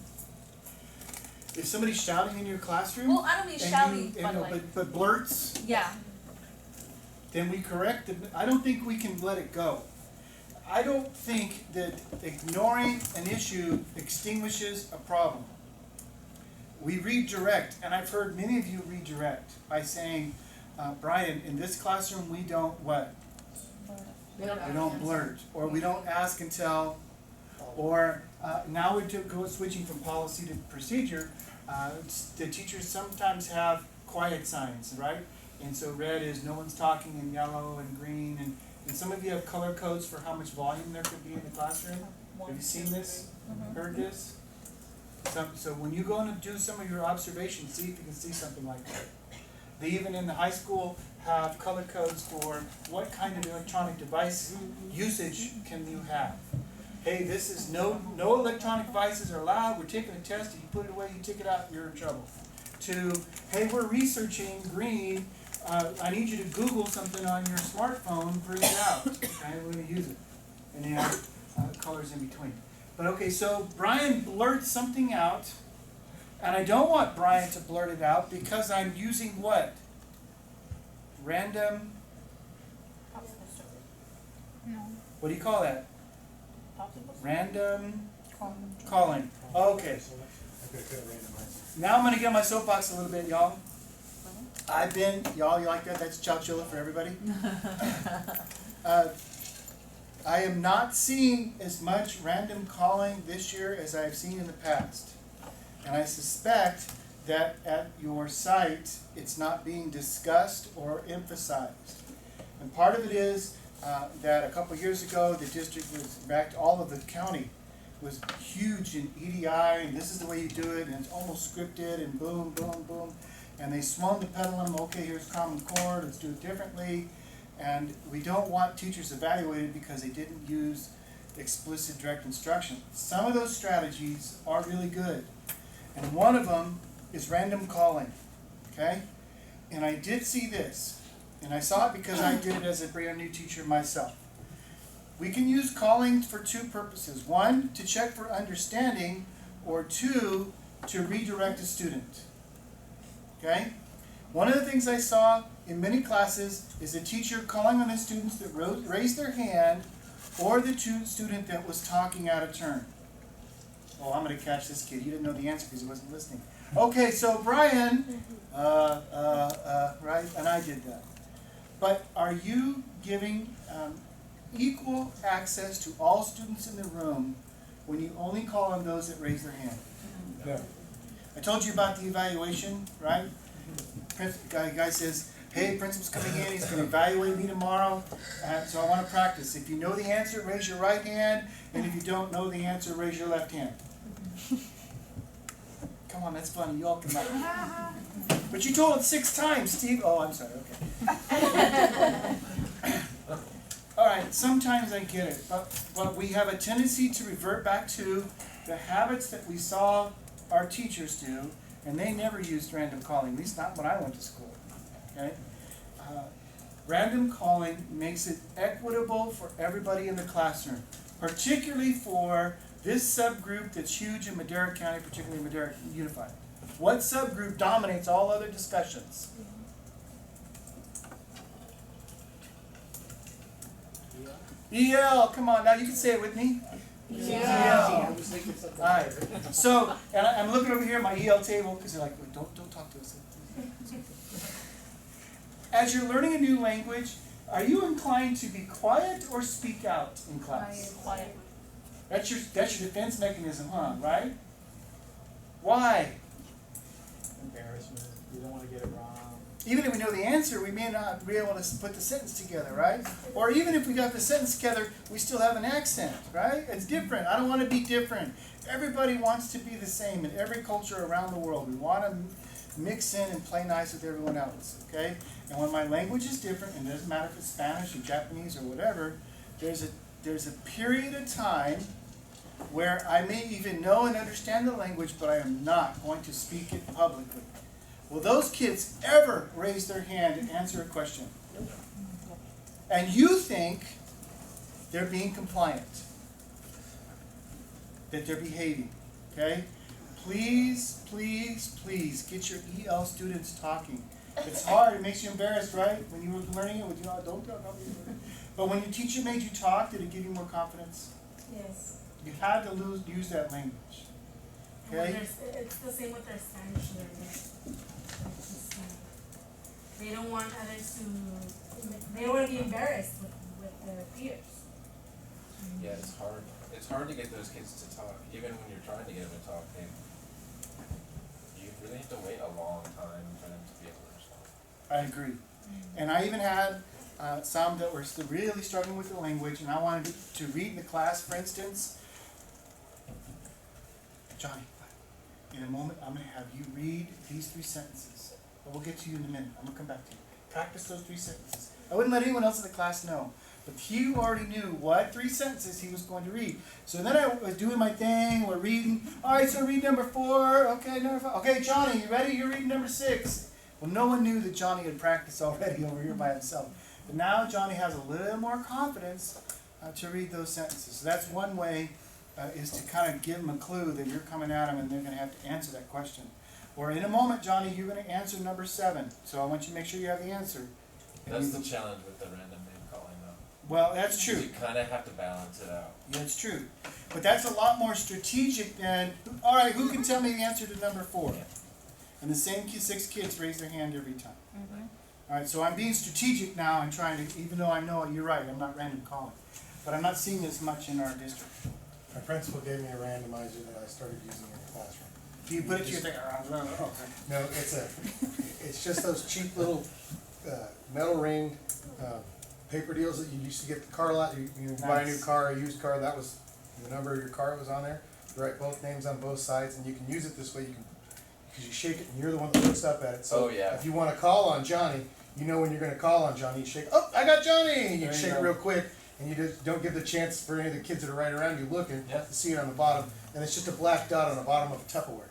If somebody's shouting in your classroom, Well, I don't mean and shouting, you, but know, like, but blurts, yeah. then we correct it. I don't think we can let it go. I don't think that ignoring an issue extinguishes a problem. We redirect, and I've heard many of you redirect by saying, Brian, in this classroom we don't what? We don't blurt, or we don't ask and tell, or now we're switching from policy to procedure. The teachers sometimes have quiet signs, right? And so red is no one's talking, and yellow and green, and some of you have color codes for how much volume there could be in the classroom. Have you seen this? Heard this? So when you go and do some of your observations, see if you can see something like that. They even in the high school have color codes for what kind of electronic device usage can you have. Hey, this is no electronic devices are allowed, we're taking a test, if you put it away, you take it out, you're in trouble. To, hey, we're researching green, I need you to Google something on your smartphone, print it out, okay, we're gonna use it. And they have colors in between. But okay, so Brian blurts something out, and I don't want Brian to blurt it out because I'm using what? Random, what do you call that? Random calling. Okay. Now I'm gonna get on my soapbox a little bit, y'all. Y'all, you like that? That's Chowchilla for everybody. I am not seeing as much random calling this year as I've seen in the past. And I suspect that at your site, it's not being discussed or emphasized. And part of it is that a couple years ago, the district was, in fact, all of the county was huge in EDI, and this is the way you do it, and it's almost scripted, and boom, boom, boom. And they swung the pendulum, okay, here's Common Core, let's do it differently. And we don't want teachers evaluated because they didn't use explicit direct instruction. Some of those strategies are really good. And one of them is random calling, okay? And I did see this, and I saw it because I did it as a brand new teacher myself. We can use calling for two purposes. One, to check for understanding, or two, to redirect a student, okay? One of the things I saw in many classes is a teacher calling on the students that raised their hand, or the student that was talking out of turn. Oh, I'm going to catch this kid. He didn't know the answer because he wasn't listening. Okay, so Brian, right, and I did that. But are you giving equal access to all students in the room when you only call on those that raise their hand? No. I told you about the evaluation, right? Guy says, hey, principal's coming in, he's going to evaluate me tomorrow, so I want to practice. If you know the answer, raise your right hand, and if you don't know the answer, raise your left hand. Come on, that's funny, you all can laugh. But you told it 6 times, Steve. Oh, I'm sorry, okay. Alright, sometimes I get it, but we have a tendency to revert back to the habits that we saw our teachers do, and they never used random calling, at least not when I went to school. Okay? Random calling makes it equitable for everybody in the classroom, particularly for this subgroup that's huge in Madera County, particularly Madera Unified. What subgroup dominates all other discussions? EL, come on now, you can say it with me. I was thinking something. Alright, so, and I'm looking over here at my EL table, because they're like, don't talk to us. As you're learning a new language, are you inclined to be quiet or speak out in class? Quiet. That's your defense mechanism, huh, right? Why? Embarrassment, you don't wanna get it wrong. Even if we know the answer, we may not be able to put the sentence together, right? Or even if we got the sentence together, we still have an accent, right? It's different. I don't want to be different. everybody wants to be the same in every culture around the world. We want to mix in and play nice with everyone else, okay? And when my language is different, and it doesn't matter if it's Spanish or Japanese or whatever, there's a period of time where I may even know and understand the language, but I am not going to speak it publicly. Will those kids ever raise their hand and answer a question? And you think they're being compliant, that they're behaving, okay? Please, please, please get your EL students talking. It's hard, it makes you embarrassed, right? When you were learning it, would you not, don't. But when your teacher made you talk, did it give you more confidence? Yes. You had to use that language, okay? It's the same with their Spanish learning. They don't want others to, they don't want to be embarrassed with their peers. Yeah, it's hard to get those kids to talk, even when you're trying to get them to talk, you really have to wait a long time for them to be able to respond. I agree. And I even had some that were still really struggling with the language, and I wanted to read in the class, for instance. Johnny, in a moment, I'm going to have you read these 3 sentences. But we'll get to you in a minute. I'm going to come back to you. Practice those 3 sentences. I wouldn't let anyone else in the class know. But he already knew what 3 sentences he was going to read. So then I was doing my thing, we're reading. All right, so read number 4. Okay, number 5. Okay, Johnny, you ready? You're reading number 6. Well, no one knew that Johnny had practiced already over here by himself. But now Johnny has a little more confidence to read those sentences. So that's one way, is to kind of give them a clue that you're coming at them and they're going to have to answer that question. Or in a moment, Johnny, you're going to answer number 7. So I want you to make sure you have the answer. That's the challenge with the random name calling though. Well, that's true. You kind of have to balance it out. Yeah, it's true. But that's a lot more strategic than, all right, who can tell me the answer to number 4? And the same 6 kids raise their hand every time. All right, so I'm being strategic now and trying to, even though I know you're right, I'm not random calling. But I'm not seeing as much in our district. My principal gave me a randomizer that I started using in the classroom. Do you put it to your thing? No, it's just those cheap little metal ring paper deals that you used to get the car lot. You buy a new car, a used car. That was the number of your car was on there. You write both names on both sides, and you can use it this way. You can, because you shake it, and you're the one that looks up at it. So if you want to call on Johnny, you know when you're going to call on Johnny. You shake. Oh, I got Johnny! And you shake it real quick, and you just don't give the chance for any of the kids that are right around you looking to see it on the bottom. And it's just a black dot on the bottom of a Tupperware.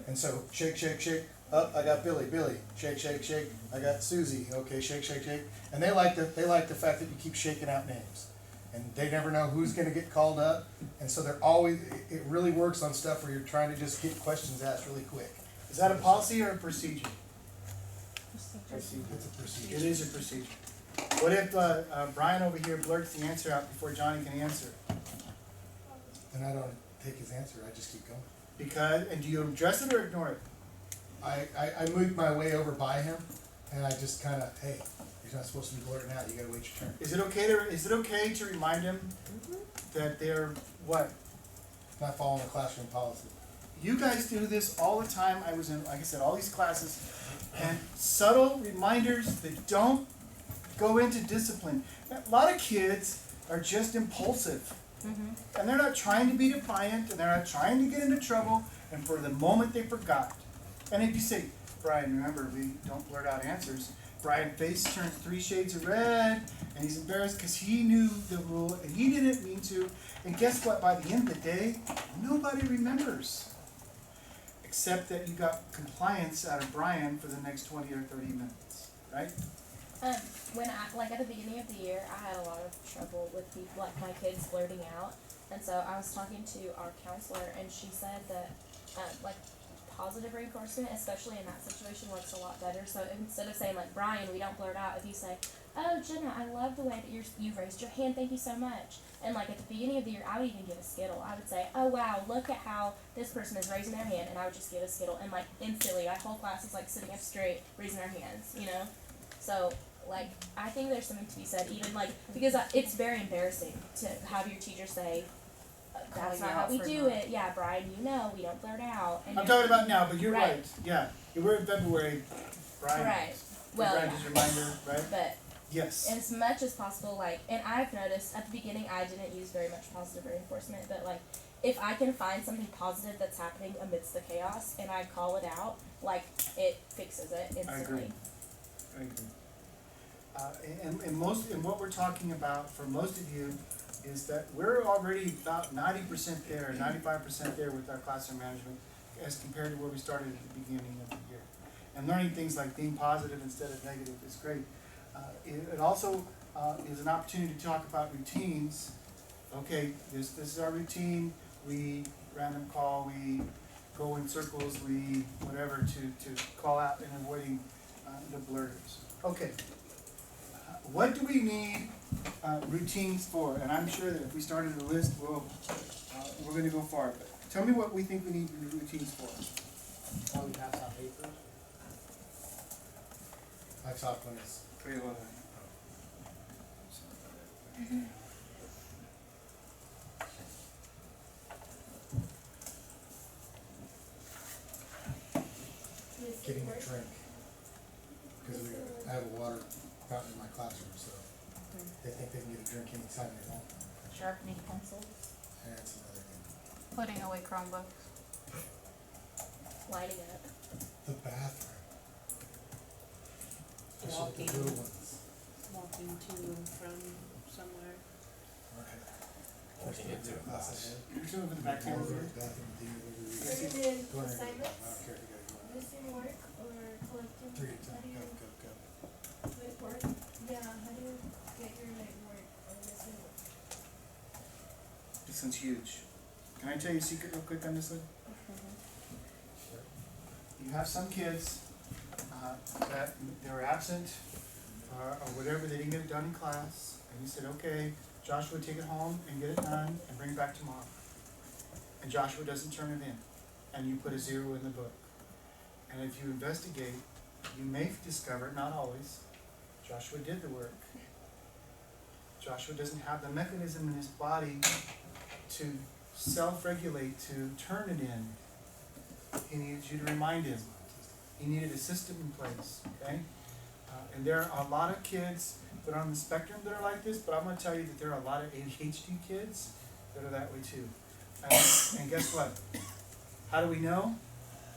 And so shake, shake, shake. Oh, I got Billy. Billy. Shake, shake, shake. I got Susie. Okay, shake, shake, shake. And they like the fact that you keep shaking out names, and they never know who's going to get called up. And so they're always. It really works on stuff where you're trying to just get questions asked really quick. Is that a policy or a procedure? Procedure. It's a procedure. It is a procedure. What if Brian over here blurts the answer out before Johnny can answer? And I don't take his answer. I just keep going. Because, and do you address it or ignore it? I moved my way over by him, and I just kind of, hey, you're not supposed to be blurting out. You got to wait your turn. Is it okay to remind him that they're what? Not following the classroom policy. You guys do this all the time. I was in, like I said, all these classes, and subtle reminders that don't go into discipline. A lot of kids are just impulsive. And they're not trying to be defiant, and they're not trying to get into trouble, and for the moment they forgot. And if you say, Brian, remember, we don't blurt out answers, Brian's face turns 3 shades of red, and he's embarrassed because he knew the rule, and he didn't mean to. And guess what? By the end of the day, nobody remembers. Except that you got compliance out of Brian for the next 20 or 30 minutes, right? When I, like at the beginning of the year, I had a lot of trouble with people, like my kids blurting out. And so I was talking to our counselor, and she said that, like, positive reinforcement, especially in that situation, works a lot better. So instead of saying, like, Brian, we don't blurt out, if you say, oh, Jenna, I love the way that you've raised your hand, thank you so much. And, like, at the beginning of the year, I would even give a skittle. I would say, oh, wow, look at how this person is raising their hand, and I would just give a skittle. And, like, instantly, my whole class is, like, sitting up straight, raising their hands, you know? So, like, I think there's something to be said, even, like, because it's very embarrassing to have your teacher say, that's not how we do it. Yeah, Brian, you know, we don't blurt out. And I'm talking about now, but you're right. Yeah, we're in February, Brian. Right. Well, Brian, just a reminder, right? But yes, as much as possible, like, and I've noticed at the beginning I didn't use very much positive reinforcement, but like if I can find something positive that's happening amidst the chaos and I call it out, like, it fixes it instantly. I agree. And what we're talking about for most of you is that we're already about 90% there, 95% there with our classroom management as compared to where we started at the beginning of the year. And learning things like being positive instead of negative is great. It also is an opportunity to talk about routines. Okay, this is our routine. We random call, we go in circles, we whatever to call out and avoiding the blurs. Okay, what do we need routines for? And I'm sure that if we started a list, we're going to go far. But tell me what we think we need routines for. How we pass out papers. I talk when it's. Wait, hold on. Getting a drink. Because I have a water fountain in my classroom, so they think they can get a drink anytime they want. Sharpening pencils. And it's another thing. Putting away Chromebooks. Lighting it. The bathroom. Especially Walking. the little ones. Walking to and from somewhere. Right. Pushing it to a class. You're doing over the back here. Bathroom, do you ever read? Certain Go in there. I assignments, don't care if you gotta go in. missing work or collecting, Three at a how time, do you, go. like work, yeah, how do you get your like work or missing work? This one's huge. Can I tell you a secret real quick on this one? You have some kids that they're absent or whatever, they didn't get it done in class, and you said, okay, Joshua, take it home and get it done and bring it back tomorrow. And Joshua doesn't turn it in, and you put a 0 in the book. And if you investigate, you may discover, not always, Joshua did the work. Joshua doesn't have the mechanism in his body to self-regulate, to turn it in. He needs you to remind him. He needed a system in place, okay? And there are a lot of kids that are on the spectrum that are like this, but I'm going to tell you that there are a lot of ADHD kids that are that way too. And guess what? How do we know?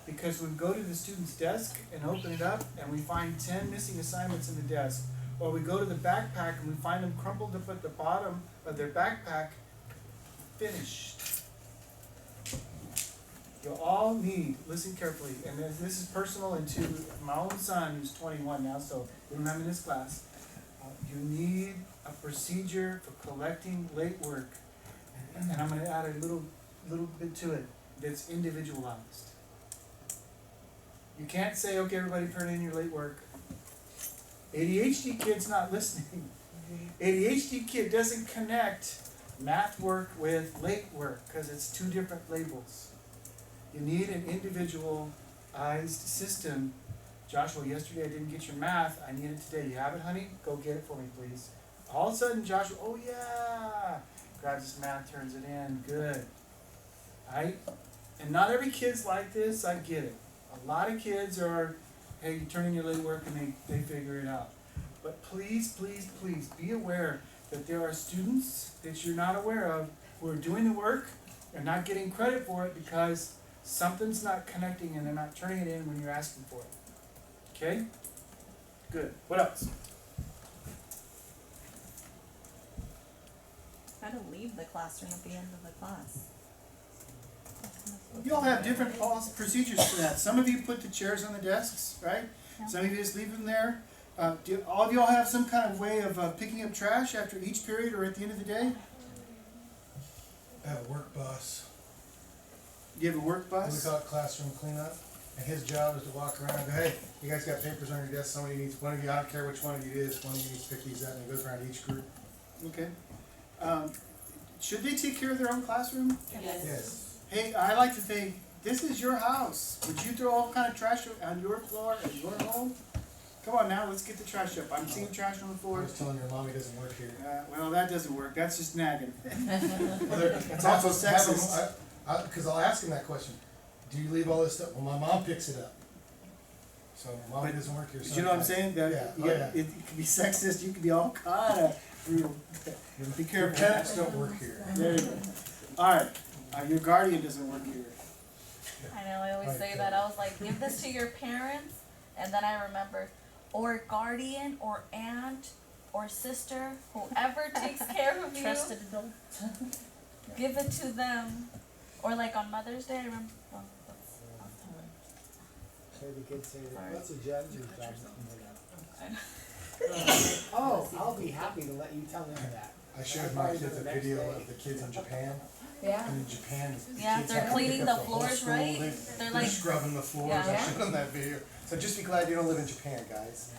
Because we go to the student's desk and open it up and we find 10 missing assignments in the desk. Or we go to the backpack and we find them crumpled up at the bottom of their backpack, finished. You'll all need, listen carefully, and this is personal and to my own son who's 21 now, so we don't have him in this class. You need a procedure for collecting late work, and I'm going to add a little bit to it that's individualized. You can't say, okay, everybody turn in your late work. ADHD kid's not listening. ADHD kid doesn't connect math work with late work because it's two different labels. You need an individualized system. Joshua, yesterday I didn't get your math. I need it today. You have it, honey? Go get it for me, please. All of a sudden, Joshua, oh yeah, grabs his math, turns it in. Good. Right? And not every kid's like this. I get it. A lot of kids are, hey, you turn in your late work and they figure it out. But please, please, please be aware that there are students that you're not aware of who are doing the work and not getting credit for it because something's not connecting and they're not turning it in when you're asking for it. Okay? Good. What else? How to leave the classroom at the end of the class. You all have different procedures for that. Some of you put the chairs on the desks, right? Yeah. Some of you just leave them there. Do all of you all have some kind of way of picking up trash after each period or at the end of the day? I have a work bus. Do you have a work We bus? call it classroom cleanup. And his job is to walk around and go, hey, you guys got papers on your desk, somebody needs, one of you, I don't care which one of you it is, one of you needs to pick these up, and he goes around each group. Okay. Should they take care of their own classroom? Yes. Hey, I like to think, this is your house. Would you throw all kind of trash on your floor at your home? Come on now, let's get the trash up. I'm seeing trash on the I floor. was telling your mommy doesn't work here. Well, that doesn't work. That's just nagging. It's It's also sexist. Because I'll ask him that question. Do you leave all this stuff? Well, my mom picks it up. So mommy doesn't work here. Do you know what I'm saying? That Yeah. it can be sexist. You can be all kind of brutal. Be Your careful. parents don't work here. There you go. All right. Your guardian doesn't work here. I know, I always say that. I was like, give this to your parents, and then I remember, or guardian, or aunt, or sister, whoever takes care of you. Trusted adult. Give it to them. Or like on Mother's Day, I remember. Oh, I'll tell them. So the kids say, what's a judge's job? I Oh, I'll be happy to let you tell them that. I showed my kids a video of the kids in Japan. Yeah. And in Japan, the Yeah, kids they're have to cleaning pick up the whole floors, school. right? They're They're like, scrubbing the floors. Yeah. I showed them that video. So just be glad you don't live in Japan, guys.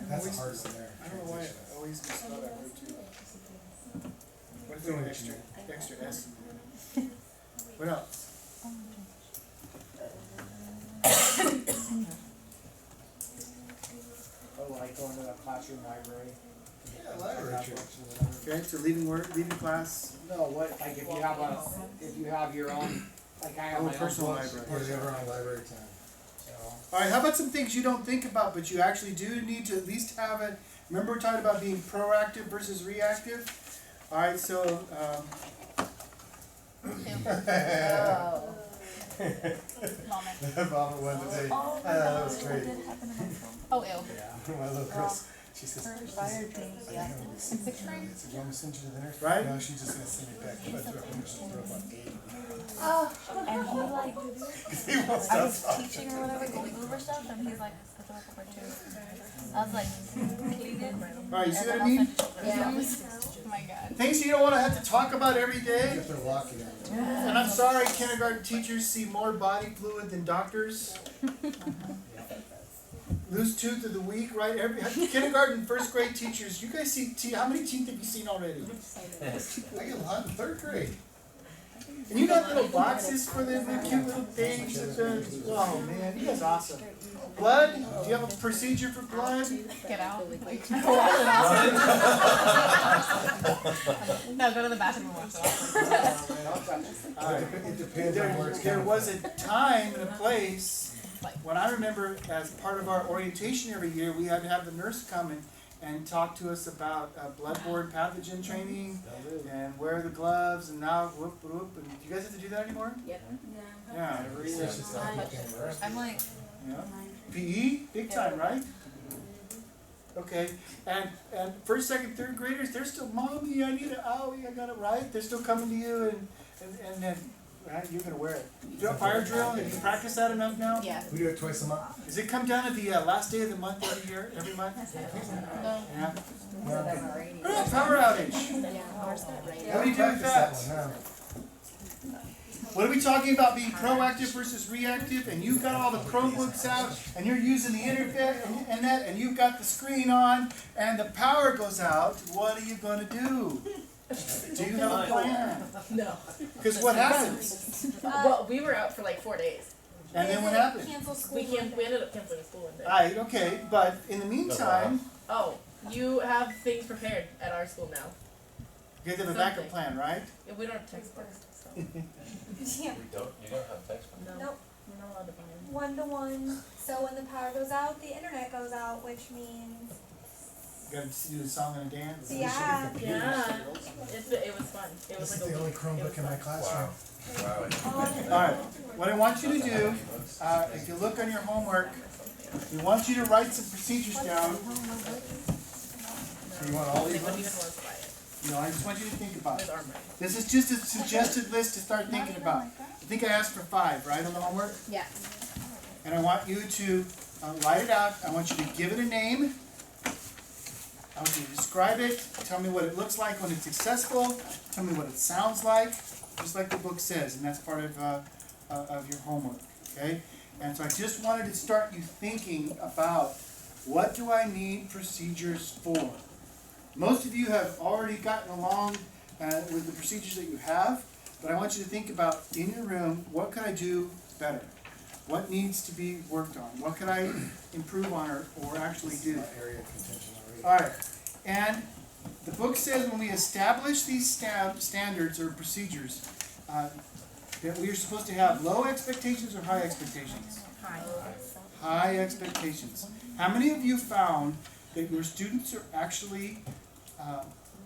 That's the hardest in there. I don't know why I always misspell that word too. What if there's an extra S in there? What else? Oh, like going to a classroom library. Yeah, library trip. Okay, so leaving class, No, what, like if you have your own, like I have Oh, my own personal books. library. Or they were on library time. So, alright, how about some things you don't think about, but you actually do need to at least have it? Remember we're talking about being proactive versus reactive? Alright, so, oh. That Mama went today. That was great. Oh, ew. yeah. My little girl, she says, Fired me, yeah. in sixth grade? I said, you want me to send you to the nurse? Right? No, she's just gonna send me back. But I threw up about 8. Oh, and he like, He wants I to was talk. teaching or whatever, going over stuff, and he's like, I threw up over too. I was like, clean it. alright, you see what I And then I'll mean? send it over. Oh my god. Things you don't wanna have to talk about every day. If they're locking it. And I'm sorry, kindergarten teachers see more body fluid than doctors. Loose tooth of the week, right? Kindergarten, first grade teachers, you guys see how many teeth have you seen already? I get a lot in 3rd grade. And you got little boxes for the cute little things. Oh man, you guys are awesome. Blood? Do you have a procedure for blood? Get out. No, go to the bathroom and watch it. It depends on where it's There coming was from. a time and a place when I remember as part of our orientation every year, we had to have the nurse come and talk to us about bloodborne pathogen training and wear the gloves and now whoop whoop. And do you guys have to do that anymore? Yep. Yeah. I'm like, Yeah. PE, big time, right? Okay, and first, second, third graders, they're still, mommy, I need an owie, I got it right. They're still coming to you and then right, you're gonna wear it. You do a fire drill. Have you practiced that enough now? Yeah. We do it twice a month. Does it come down at the last day of the month every month? No. Yeah. Power outage. What do you do with that? What are we talking about being proactive versus reactive? And you've got all the Chromebooks out, and you're using the internet, and you've got the screen on, and the power goes out. What are you going to do? Do you have a plan? No. Because what happens? Well, we were out for like 4 days. And then what happened? We ended up canceling school one day. Right, okay, but in the meantime, Oh, you have things prepared at our school now. you have a backup plan, right? Yeah, we don't have textbooks, so. Yeah, You don't have textbooks. No. Nope. We're not allowed to buy them. 1-to-1. So when the power goes out, the internet goes out, which means You got to do a song and a dance. yeah. Yeah. It was fun. It was This is like the a only week. It Chromebook was in my fun. classroom. Alright, what I want you to do, if you look on your homework, we want you to write some procedures down. So you want all They these wouldn't ones? even want us to buy it. You know, I just want you to think about it. With armor. This is just a suggested list to start thinking about. I think I asked for 5, right, on the homework? Yeah. And I want you to write it out. I want you to give it a name. I want you to describe it. Tell me what it looks like when it's successful. Tell me what it sounds like, just like the book says, and that's part of your homework. Okay? And so I just wanted to start you thinking about what do I need procedures for. Most of you have already gotten along with the procedures that you have, but I want you to think about in your room, what can I do better? What needs to be worked on? What can I improve on or actually do? Area of contention already. Alright, and the book says when we establish these standards or procedures, that we are supposed to have low expectations or high expectations? High expectations. How many of you found that your students are actually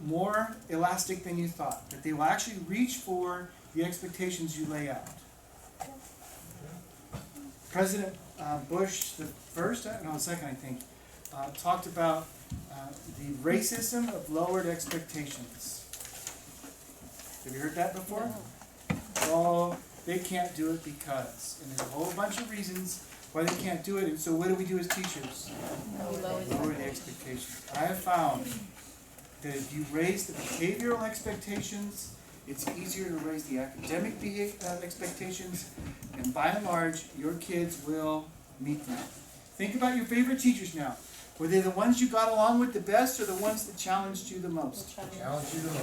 more elastic than you thought? That they will actually reach for the expectations you lay out? President Bush, the second, I think, talked about the racism of lowered expectations. Have you heard that before? Oh, they can't do it because. And there's a whole bunch of reasons why they can't do it. And so what do we do as teachers? Lower the expectations. I have found that if you raise the behavioral expectations, it's easier to raise the academic expectations, and by and large, your kids will meet them. Think about your favorite teachers now. Were they the ones you got along with the best, or the ones that challenged you the most? Challenge you the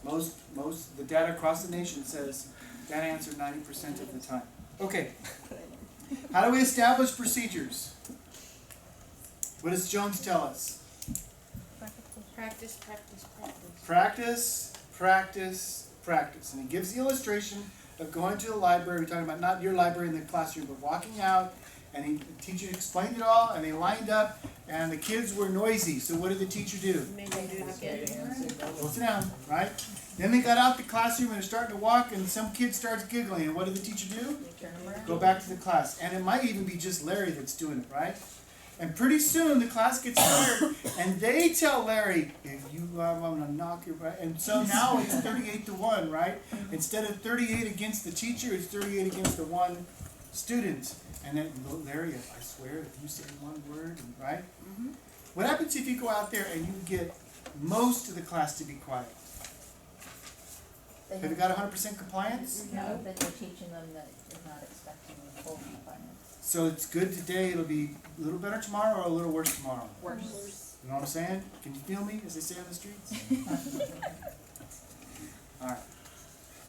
most. Most, the data across the nation says that answer 90% of the time. Okay. How do we establish procedures? What does Jones tell us? Practice, practice, practice. Practice, practice, practice. And he gives the illustration of going to the library. We're talking about not your library in the classroom, but walking out, and the teacher explained it all, and they lined up, and the kids were noisy. So what did the teacher do? Made them do it again. Go sit down, right? Then they got out the classroom and they're starting to walk, and some kid starts giggling. And what did the teacher do? Go back to the class. And it might even be just Larry that's doing it, right? And pretty soon the class gets tired, and they tell Larry, "If you, I'm gonna knock your butt." And so now it's 38-1, right? Instead of 38 against the teacher, it's 38 against the one student. And then Larry, I swear, if you say one word, right? What happens if you go out there and you get most of the class to be quiet? Have you got 100% compliance? No, then you're teaching them that you're not expecting full compliance. So it's good today, it'll be a little better tomorrow or a little worse tomorrow? Worse. You know what I'm saying? Can you feel me, as they say on the streets?